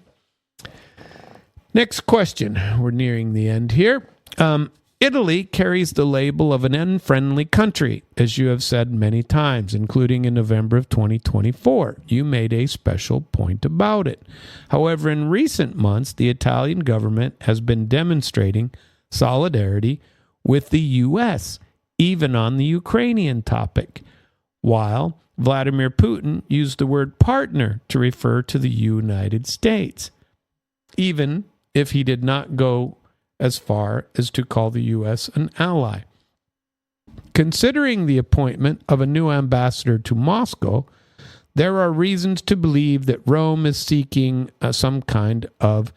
Next question. We're nearing the end here. Italy carries the label of an unfriendly country, as you have said many times, including in November of 2024. You made a special point about it. However, in recent months, the Italian government has been demonstrating solidarity with the U.S., even on the Ukrainian topic, while Vladimir Putin used the word partner to refer to the United States, even if he did not go as far as to call the U.S. an ally. Considering the appointment of a new ambassador to Moscow, there are reasons to believe that Rome is seeking some kind of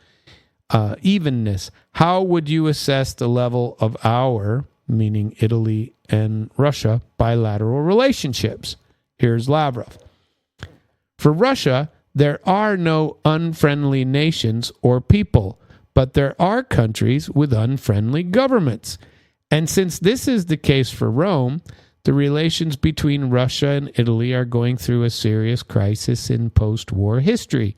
evenness. How would you assess the level of our, meaning Italy and Russia, bilateral relationships? Here's Lavrov. For Russia, there are no unfriendly nations or people, but there are countries with unfriendly governments. And since this is the case for Rome, the relations between Russia and Italy are going through a serious crisis in post-war history.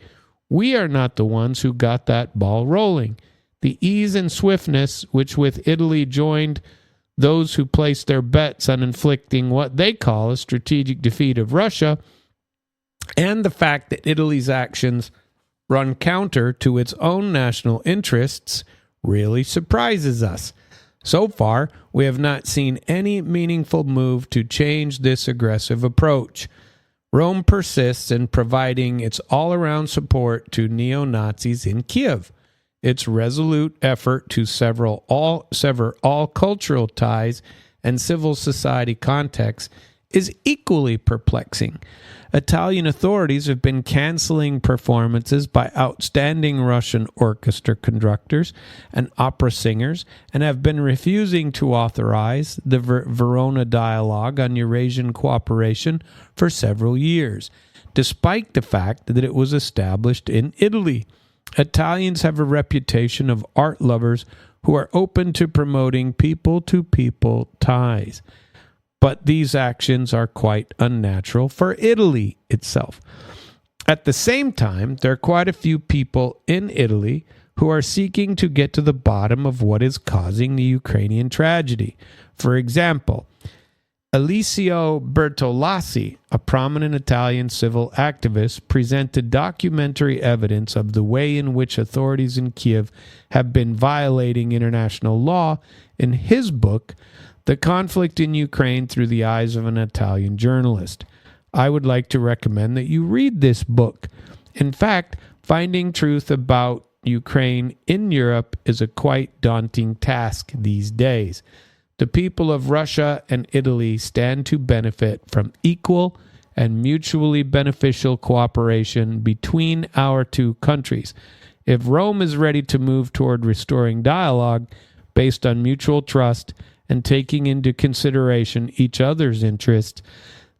We are not the ones who got that ball rolling. The ease and swiftness which with Italy joined those who place their bets on inflicting what they call a strategic defeat of Russia, and the fact that Italy's actions run counter to its own national interests really surprises us. So far, we have not seen any meaningful move to change this aggressive approach. Rome persists in providing its all-around support to neo-Nazis in Kiev. Its resolute effort to sever all cultural ties and civil society contexts is equally perplexing. Italian authorities have been canceling performances by outstanding Russian orchestra conductors and opera singers, and have been refusing to authorize the Verona Dialogue on Eurasian Cooperation for several years, despite the fact that it was established in Italy. Italians have a reputation of art lovers who are open to promoting people-to-people ties. But these actions are quite unnatural for Italy itself. At the same time, there are quite a few people in Italy who are seeking to get to the bottom of what is causing the Ukrainian tragedy. For example, Alessio Bertolassi, a prominent Italian civil activist, presented documentary evidence of the way in which authorities in Kiev have been violating international law in his book, The Conflict in Ukraine Through the Eyes of an Italian Journalist. I would like to recommend that you read this book. In fact, finding truth about Ukraine in Europe is a quite daunting task these days. The people of Russia and Italy stand to benefit from equal and mutually beneficial cooperation between our two countries. If Rome is ready to move toward restoring dialogue based on mutual trust and taking into consideration each other's interests,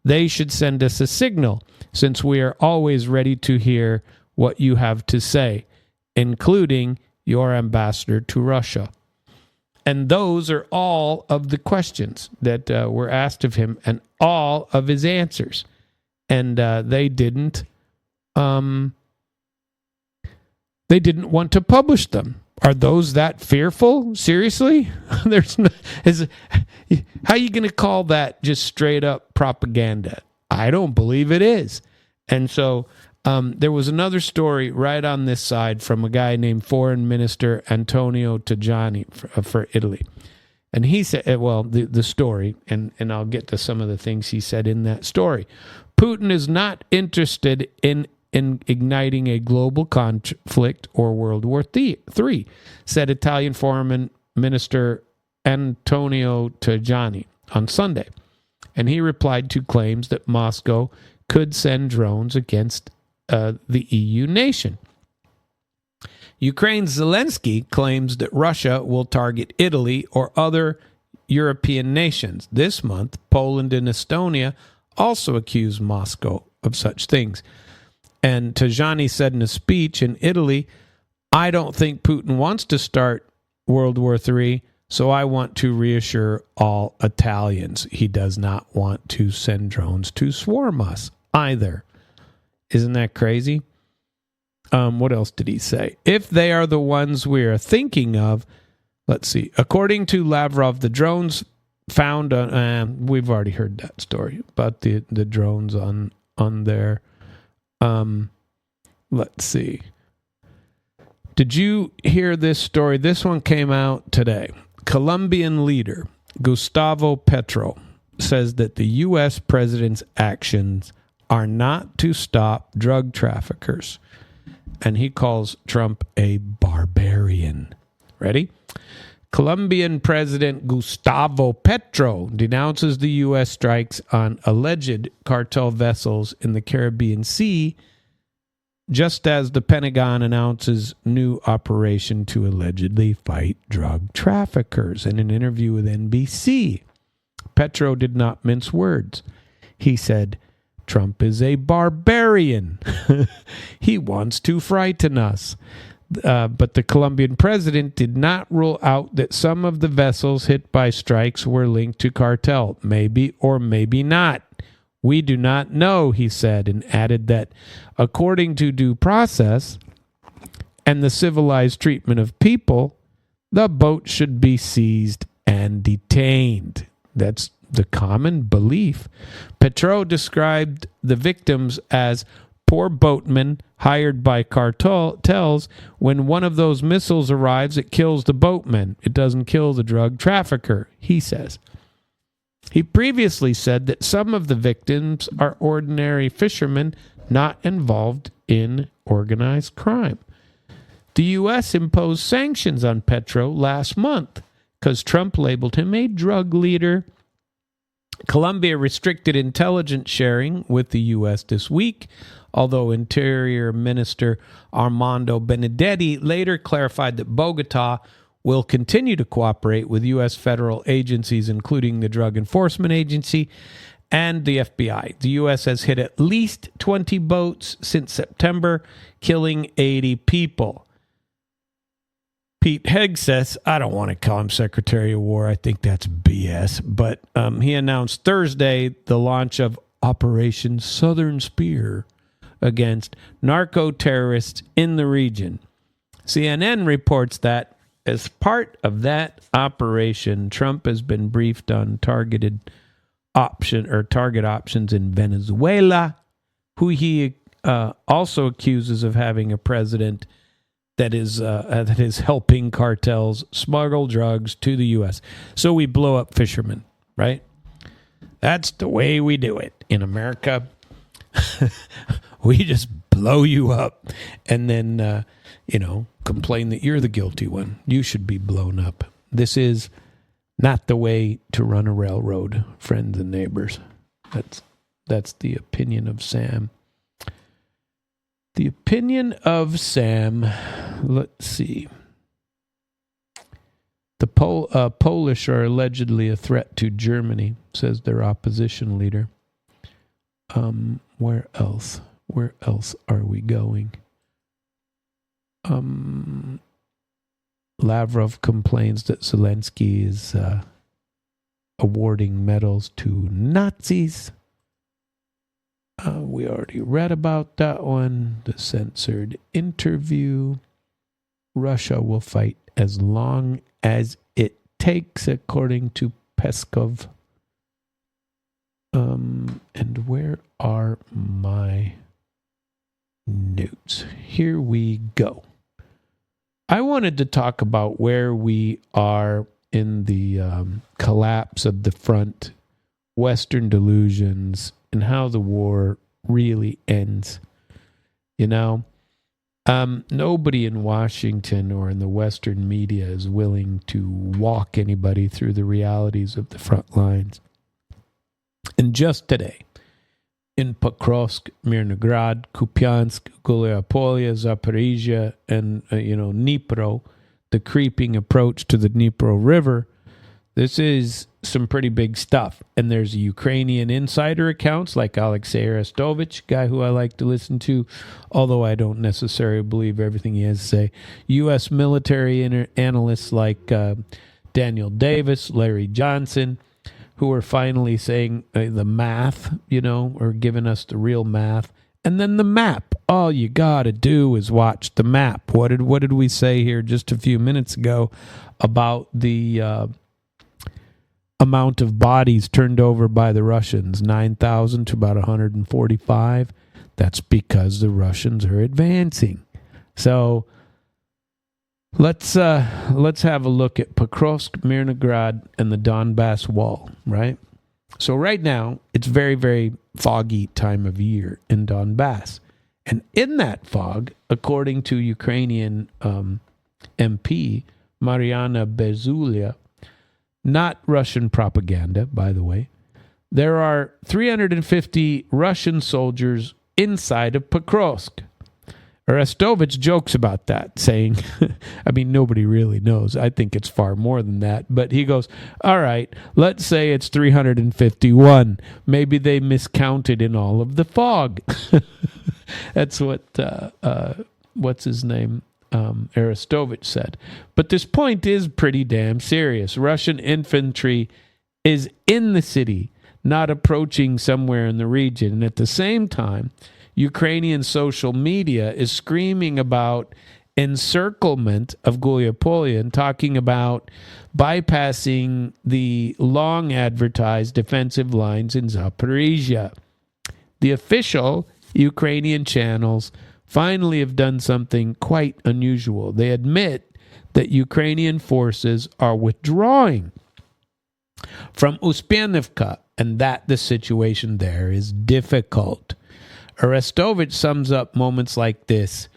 they should send us a signal, since we are always ready to hear what you have to say, including your ambassador to Russia. And those are all of the questions that were asked of him and all of his answers. And they didn't want to publish them. Are those that fearful? Seriously? How are you going to call that just straight up propaganda? I don't believe it is. And so there was another story right on this side from a guy named Foreign Minister Antonio Tajani for Italy. And he said, well, the story, and I'll get to some of the things he said in that story. Putin is not interested in igniting a global conflict or World War III, said Italian Foreign Minister Antonio Tajani on Sunday. And he replied to claims that Moscow could send drones against the EU nation. Ukraine's Zelensky claims that Russia will target Italy or other European nations. This month, Poland and Estonia also accused Moscow of such things. And Tajani said in a speech in Italy, I don't think Putin wants to start World War III, so I want to reassure all Italians. He does not want to send drones to swarm us either. Isn't that crazy? What else did he say? If they are the ones we are thinking of, let's see. According to Lavrov, the drones found on, we've already heard that story about the drones on there. Let's see. Did you hear this story? This one came out today. Colombian leader Gustavo Petro says that the U.S. president's actions are not to stop drug traffickers. And he calls Trump a barbarian. Ready? Colombian President Gustavo Petro denounces the U.S. strikes on alleged cartel vessels in the Caribbean Sea, just as the Pentagon announces new operation to allegedly fight drug traffickers. In an interview with NBC, Petro did not mince words. He said, Trump is a barbarian. He wants to frighten us. But the Colombian president did not rule out that some of the vessels hit by strikes were linked to cartel. Maybe or maybe not. We do not know, he said, and added that according to due process and the civilized treatment of people, the boat should be seized and detained. That's the common belief. Petro described the victims as poor boatmen hired by cartels. When one of those missiles arrives, it kills the boatman. It doesn't kill the drug trafficker, he says. He previously said that some of the victims are ordinary fishermen not involved in organized crime. The U.S. imposed sanctions on Petro last month because Trump labeled him a drug leader. Colombia restricted intelligence sharing with the U.S. this week, although Interior Minister Armando Benedetti later clarified that Bogota will continue to cooperate with U.S. federal agencies, including the Drug Enforcement Agency and the FBI. The U.S. has hit at least 20 boats since September, killing 80 people. Pete Hegg says, I don't want to call him Secretary of War. I think that's BS. But he announced Thursday the launch of Operation Southern Spear against narco-terrorists in the region. CNN reports that as part of that operation, Trump has been briefed on target options in Venezuela, who he also accuses of having a president that is helping cartels smuggle drugs to the U.S. So we blow up fishermen, right? That's the way we do it in America. We just blow you up and then, complain that you're the guilty one. You should be blown up. This is not the way to run a railroad, friends and neighbors. That's the opinion of Sam. The opinion of Sam. Let's see. The Polish are allegedly a threat to Germany, says their opposition leader. Where else? Where else are we going? Lavrov complains that Zelensky is awarding medals to Nazis. We already read about that one. The censored interview. Russia will fight as long as it takes, according to Peskov. And where are my notes? Here we go. I wanted to talk about where we are in the collapse of the front, Western delusions, and how the war really ends. Nobody in Washington or in the Western media is willing to walk anybody through the realities of the front lines. And just today, in Pokrovsk, Mirnograd, Kupiansk, Gulyapolia, Zaporizhia, and Dnipro, the creeping approach to the Dnipro River, this is some pretty big stuff. And there's Ukrainian insider accounts like Alexei Arestovich, guy who I like to listen to, although I don't necessarily believe everything he has to say. U.S. military analysts like Daniel Davis, Larry Johnson, who are finally saying the math, or giving us the real math. And then the map. All you got to do is watch the map. What did we say here just a few minutes ago about the amount of bodies turned over by the Russians? 9,000 to about 145. That's because the Russians are advancing. So let's have a look at Pokrovsk, Mirnograd, and the Donbass Wall, right? So right now, it's very, very foggy time of year in Donbass. And in that fog, according to Ukrainian MP Mariana Bezulia, not Russian propaganda, by the way, there are 350 Russian soldiers inside of Pokrovsk. Arestovich jokes about that, saying, nobody really knows. I think it's far more than that. But he goes, all right, let's say it's 351. Maybe they miscounted in all of the fog. That's what, what's his name? Arestovich said. But this point is pretty damn serious. Russian infantry is in the city, not approaching somewhere in the region. And at the same time, Ukrainian social media is screaming about encirclement of Gulyapolia and talking about bypassing the long advertised defensive lines in Zaporizhia. The official Ukrainian channels finally have done something quite unusual. They admit that Ukrainian forces are withdrawing from Uspianivka and that the situation there is difficult. Arestovich sums up moments like this.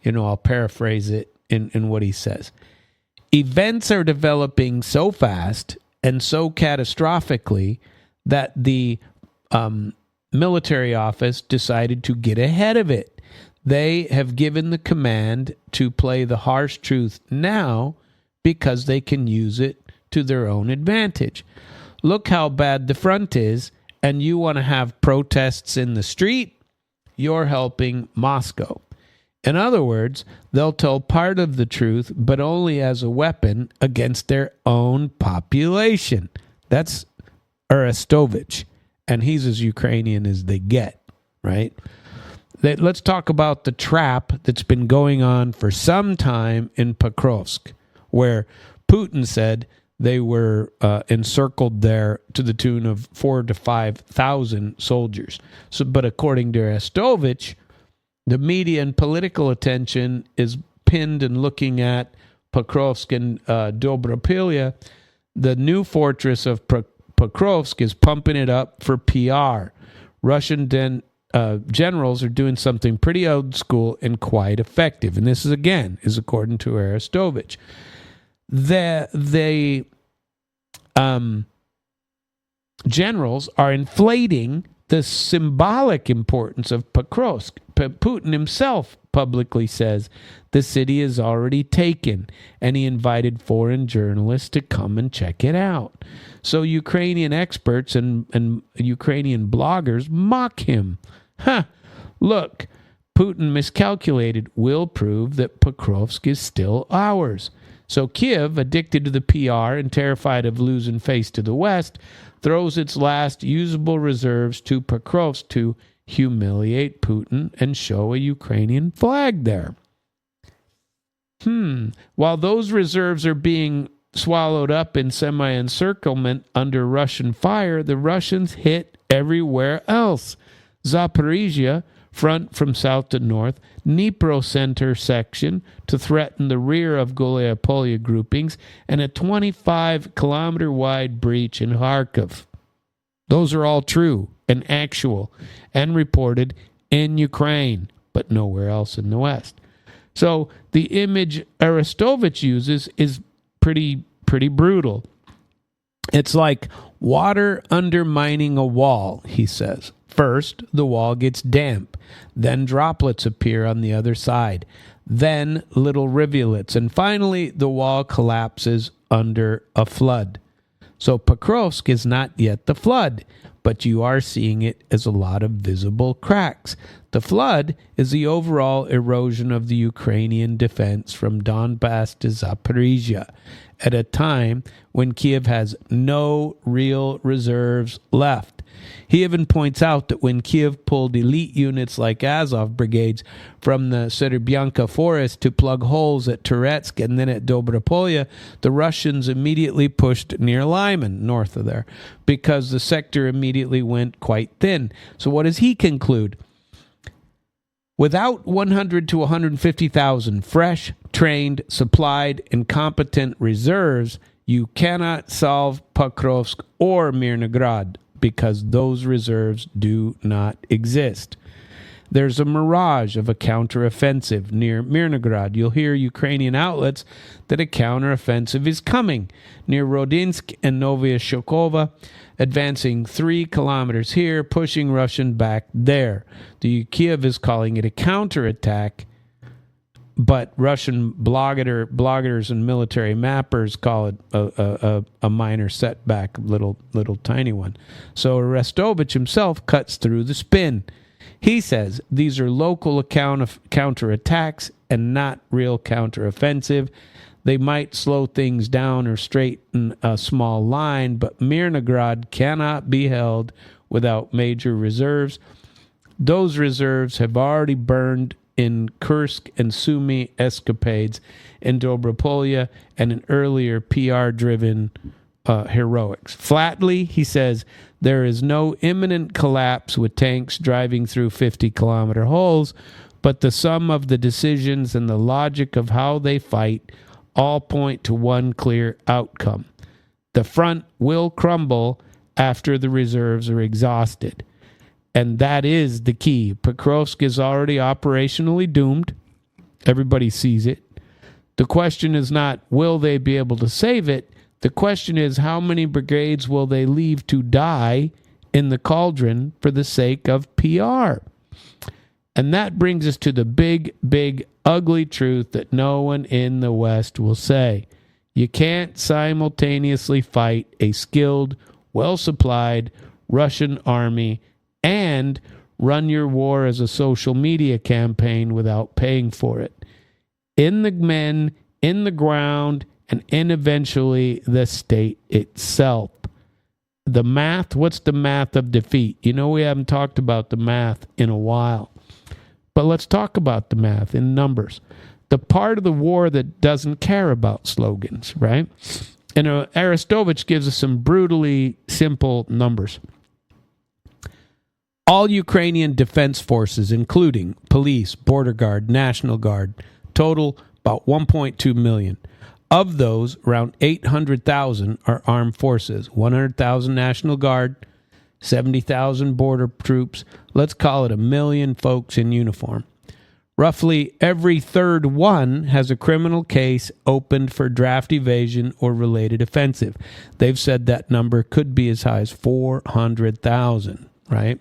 I'll paraphrase it in what he says. Events are developing so fast and so catastrophically that the military office decided to get ahead of it. They have given the command to play the harsh truth now because they can use it to their own advantage. Look how bad the front is, and you want to have protests in the street? You're helping Moscow. In other words, they'll tell part of the truth, but only as a weapon against their own population. That's Arestovich, and he's as Ukrainian as they get, right? Let's talk about the trap that's been going on for some time in Pokrovsk, where Putin said they were encircled there to the tune of 4,000 to 5,000 soldiers. But according to Arestovich, the media and political attention is pinned and looking at Pokrovsk and Dobropilya. The new fortress of Pokrovsk is pumping it up for PR. Russian generals are doing something pretty old school and quite effective. And this is according to Arestovich. The generals are inflating the symbolic importance of Pokrovsk. Putin himself publicly says the city is already taken, and he invited foreign journalists to come and check it out. So Ukrainian experts and Ukrainian bloggers mock him. Look, Putin miscalculated. We'll prove that Pokrovsk is still ours. So Kiev, addicted to the PR and terrified of losing face to the West, throws its last usable reserves to Pokrovsk to humiliate Putin and show a Ukrainian flag there. While those reserves are being swallowed up in semi-encirclement under Russian fire, the Russians hit everywhere else. Zaporizhia, front from south to north, Dnipro center section to threaten the rear of Gulyapolia groupings, and a 25-kilometer wide breach in Kharkiv. Those are all true and actual and reported in Ukraine, but nowhere else in the West. So the image Arestovich uses is pretty brutal. It's like water undermining a wall, he says. First, the wall gets damp. Then droplets appear on the other side. Then little rivulets. And finally, the wall collapses under a flood. So Pokrovsk is not yet the flood, but you are seeing it as a lot of visible cracks. The flood is the overall erosion of the Ukrainian defense from Donbass to Zaporizhia at a time when Kiev has no real reserves left. He even points out that when Kiev pulled elite units like Azov brigades from the Serebyanka forest to plug holes at Turetsk and then at Dobropolya, the Russians immediately pushed near Lyman, north of there, because the sector immediately went quite thin. So what does he conclude? Without 100 to 150,000 fresh, trained, supplied, and competent reserves, you cannot solve Pokrovsk or Mirnograd, because those reserves do not exist. There's a mirage of a counteroffensive near Mirnograd. You'll hear Ukrainian outlets that a counteroffensive is coming near Rodinsk and Novaya Shokova, advancing 3 kilometers here, pushing Russian back there. The Kiev is calling it a counterattack, but Russian bloggers and military mappers call it a minor setback, little tiny one. So Arestovich himself cuts through the spin. He says these are local counterattacks and not real counteroffensive. They might slow things down or straighten a small line, but Mirnograd cannot be held without major reserves. Those reserves have already burned in Kursk and Sumy escapades in Dobropolia and in earlier PR-driven heroics. Flatly, he says, there is no imminent collapse with tanks driving through 50-kilometer holes, but the sum of the decisions and the logic of how they fight all point to one clear outcome. The front will crumble after the reserves are exhausted. And that is the key. Pokrovsk is already operationally doomed. Everybody sees it. The question is not, will they be able to save it? The question is, how many brigades will they leave to die in the cauldron for the sake of PR? And that brings us to the big, big, ugly truth that no one in the West will say. You can't simultaneously fight a skilled, well-supplied Russian army and run your war as a social media campaign without paying for it. In the men, in the ground, and in eventually the state itself. The math, what's the math of defeat? You know, we haven't talked about the math in a while. But let's talk about the math in numbers. The part of the war that doesn't care about slogans, right? And Arestovich gives us some brutally simple numbers. All Ukrainian defense forces, including police, border guard, National Guard, total about 1.2 million. Of those, around 800,000 are armed forces, 100,000 National Guard, 70,000 border troops. Let's call it 1 million folks in uniform. Roughly every third one has a criminal case opened for draft evasion or related offensive. They've said that number could be as high as 400,000, right?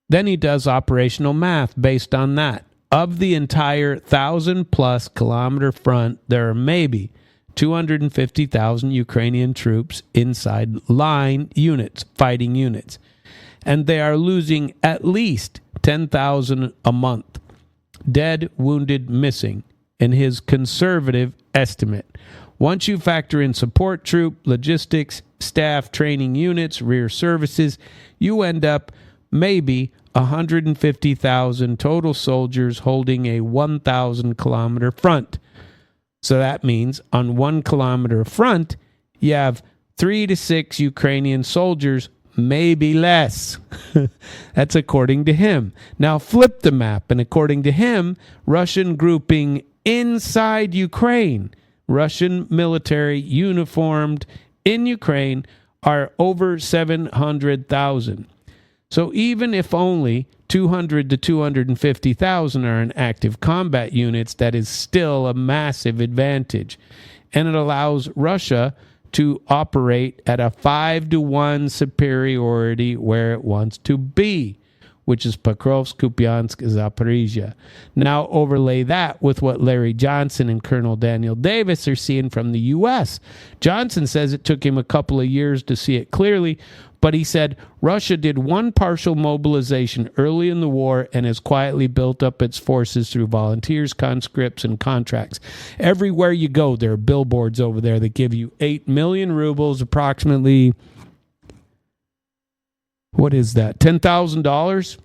Then he does operational math based on that. Of the entire 1,000-plus kilometer front, there are maybe 250,000 Ukrainian troops inside line units, fighting units. And they are losing at least 10,000 a month. Dead, wounded, missing, in his conservative estimate. Once you factor in support troop, logistics, staff, training units, rear services, you end up maybe 150,000 total soldiers holding a 1,000-kilometer front. So that means on 1 kilometer front, you have 3 to 6 Ukrainian soldiers, maybe less. That's according to him. Now flip the map, and according to him, Russian grouping inside Ukraine, Russian military uniformed in Ukraine, are over 700,000. So even if only 200 to 250,000 are in active combat units, that is still a massive advantage. And it allows Russia to operate at a 5-to-1 superiority where it wants to be, which is Pokrovsk, Kupiansk, Zaporizhia. Now overlay that with what Larry Johnson and Colonel Daniel Davis are seeing from the U.S. Johnson says it took him a couple of years to see it clearly, but he said Russia did one partial mobilization early in the war and has quietly built up its forces through volunteers, conscripts, and contracts. Everywhere you go, there are billboards over there that give you 8 million rubles, approximately, what is that, $10,000?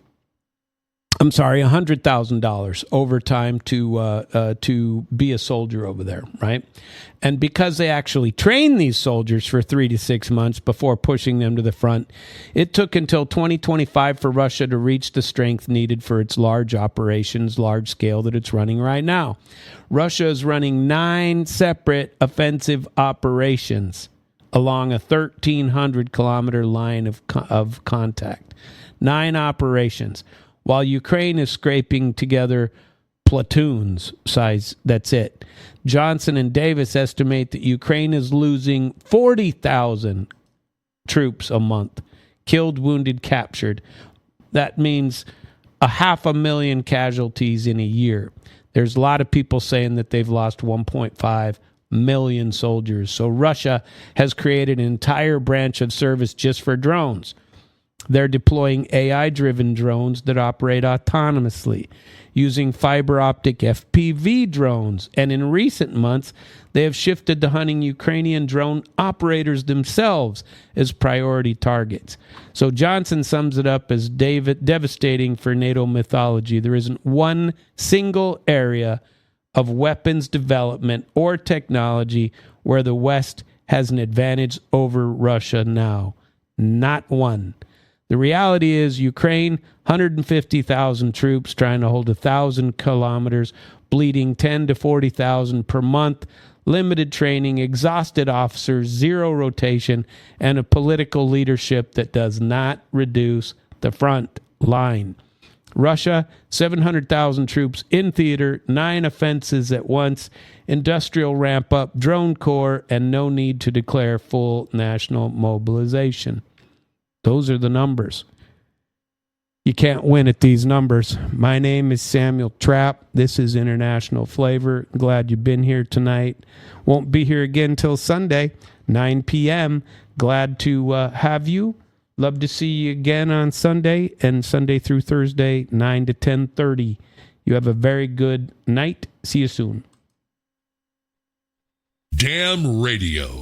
I'm sorry, $100,000 overtime to be a soldier over there, right? And because they actually train these soldiers for 3 to 6 months before pushing them to the front, it took until 2025 for Russia to reach the strength needed for its large operations, large scale that it's running right now. Russia is running 9 separate offensive operations along a 1,300-kilometer line of contact. 9 operations. While Ukraine is scraping together platoons size, that's it. Johnson and Davis estimate that Ukraine is losing 40,000 troops a month, killed, wounded, captured. That means 500,000 casualties in a year. There's a lot of people saying that they've lost 1.5 million soldiers. So Russia has created an entire branch of service just for drones. They're deploying AI-driven drones that operate autonomously, using fiber optic FPV drones. And in recent months, they have shifted to hunting Ukrainian drone operators themselves as priority targets. So Johnson sums it up as devastating for NATO mythology. There isn't one single area of weapons development or technology where the West has an advantage over Russia now. Not one. The reality is Ukraine, 150,000 troops trying to hold 1,000 kilometers, bleeding 10 to 40,000 per month, limited training, exhausted officers, zero rotation, and a political leadership that does not reduce the front line. Russia, 700,000 troops in theater, 9 offenses at once, industrial ramp up, drone corps, and no need to declare full national mobilization. Those are the numbers. You can't win at these numbers. My name is Samuel Trapp. This is International Flavor. Glad you've been here tonight. Won't be here again till Sunday, 9 p.m. Glad to have you. Love to see you again on Sunday and Sunday through Thursday, 9 to 10:30. You have a very good night. See you soon. Damn Radio.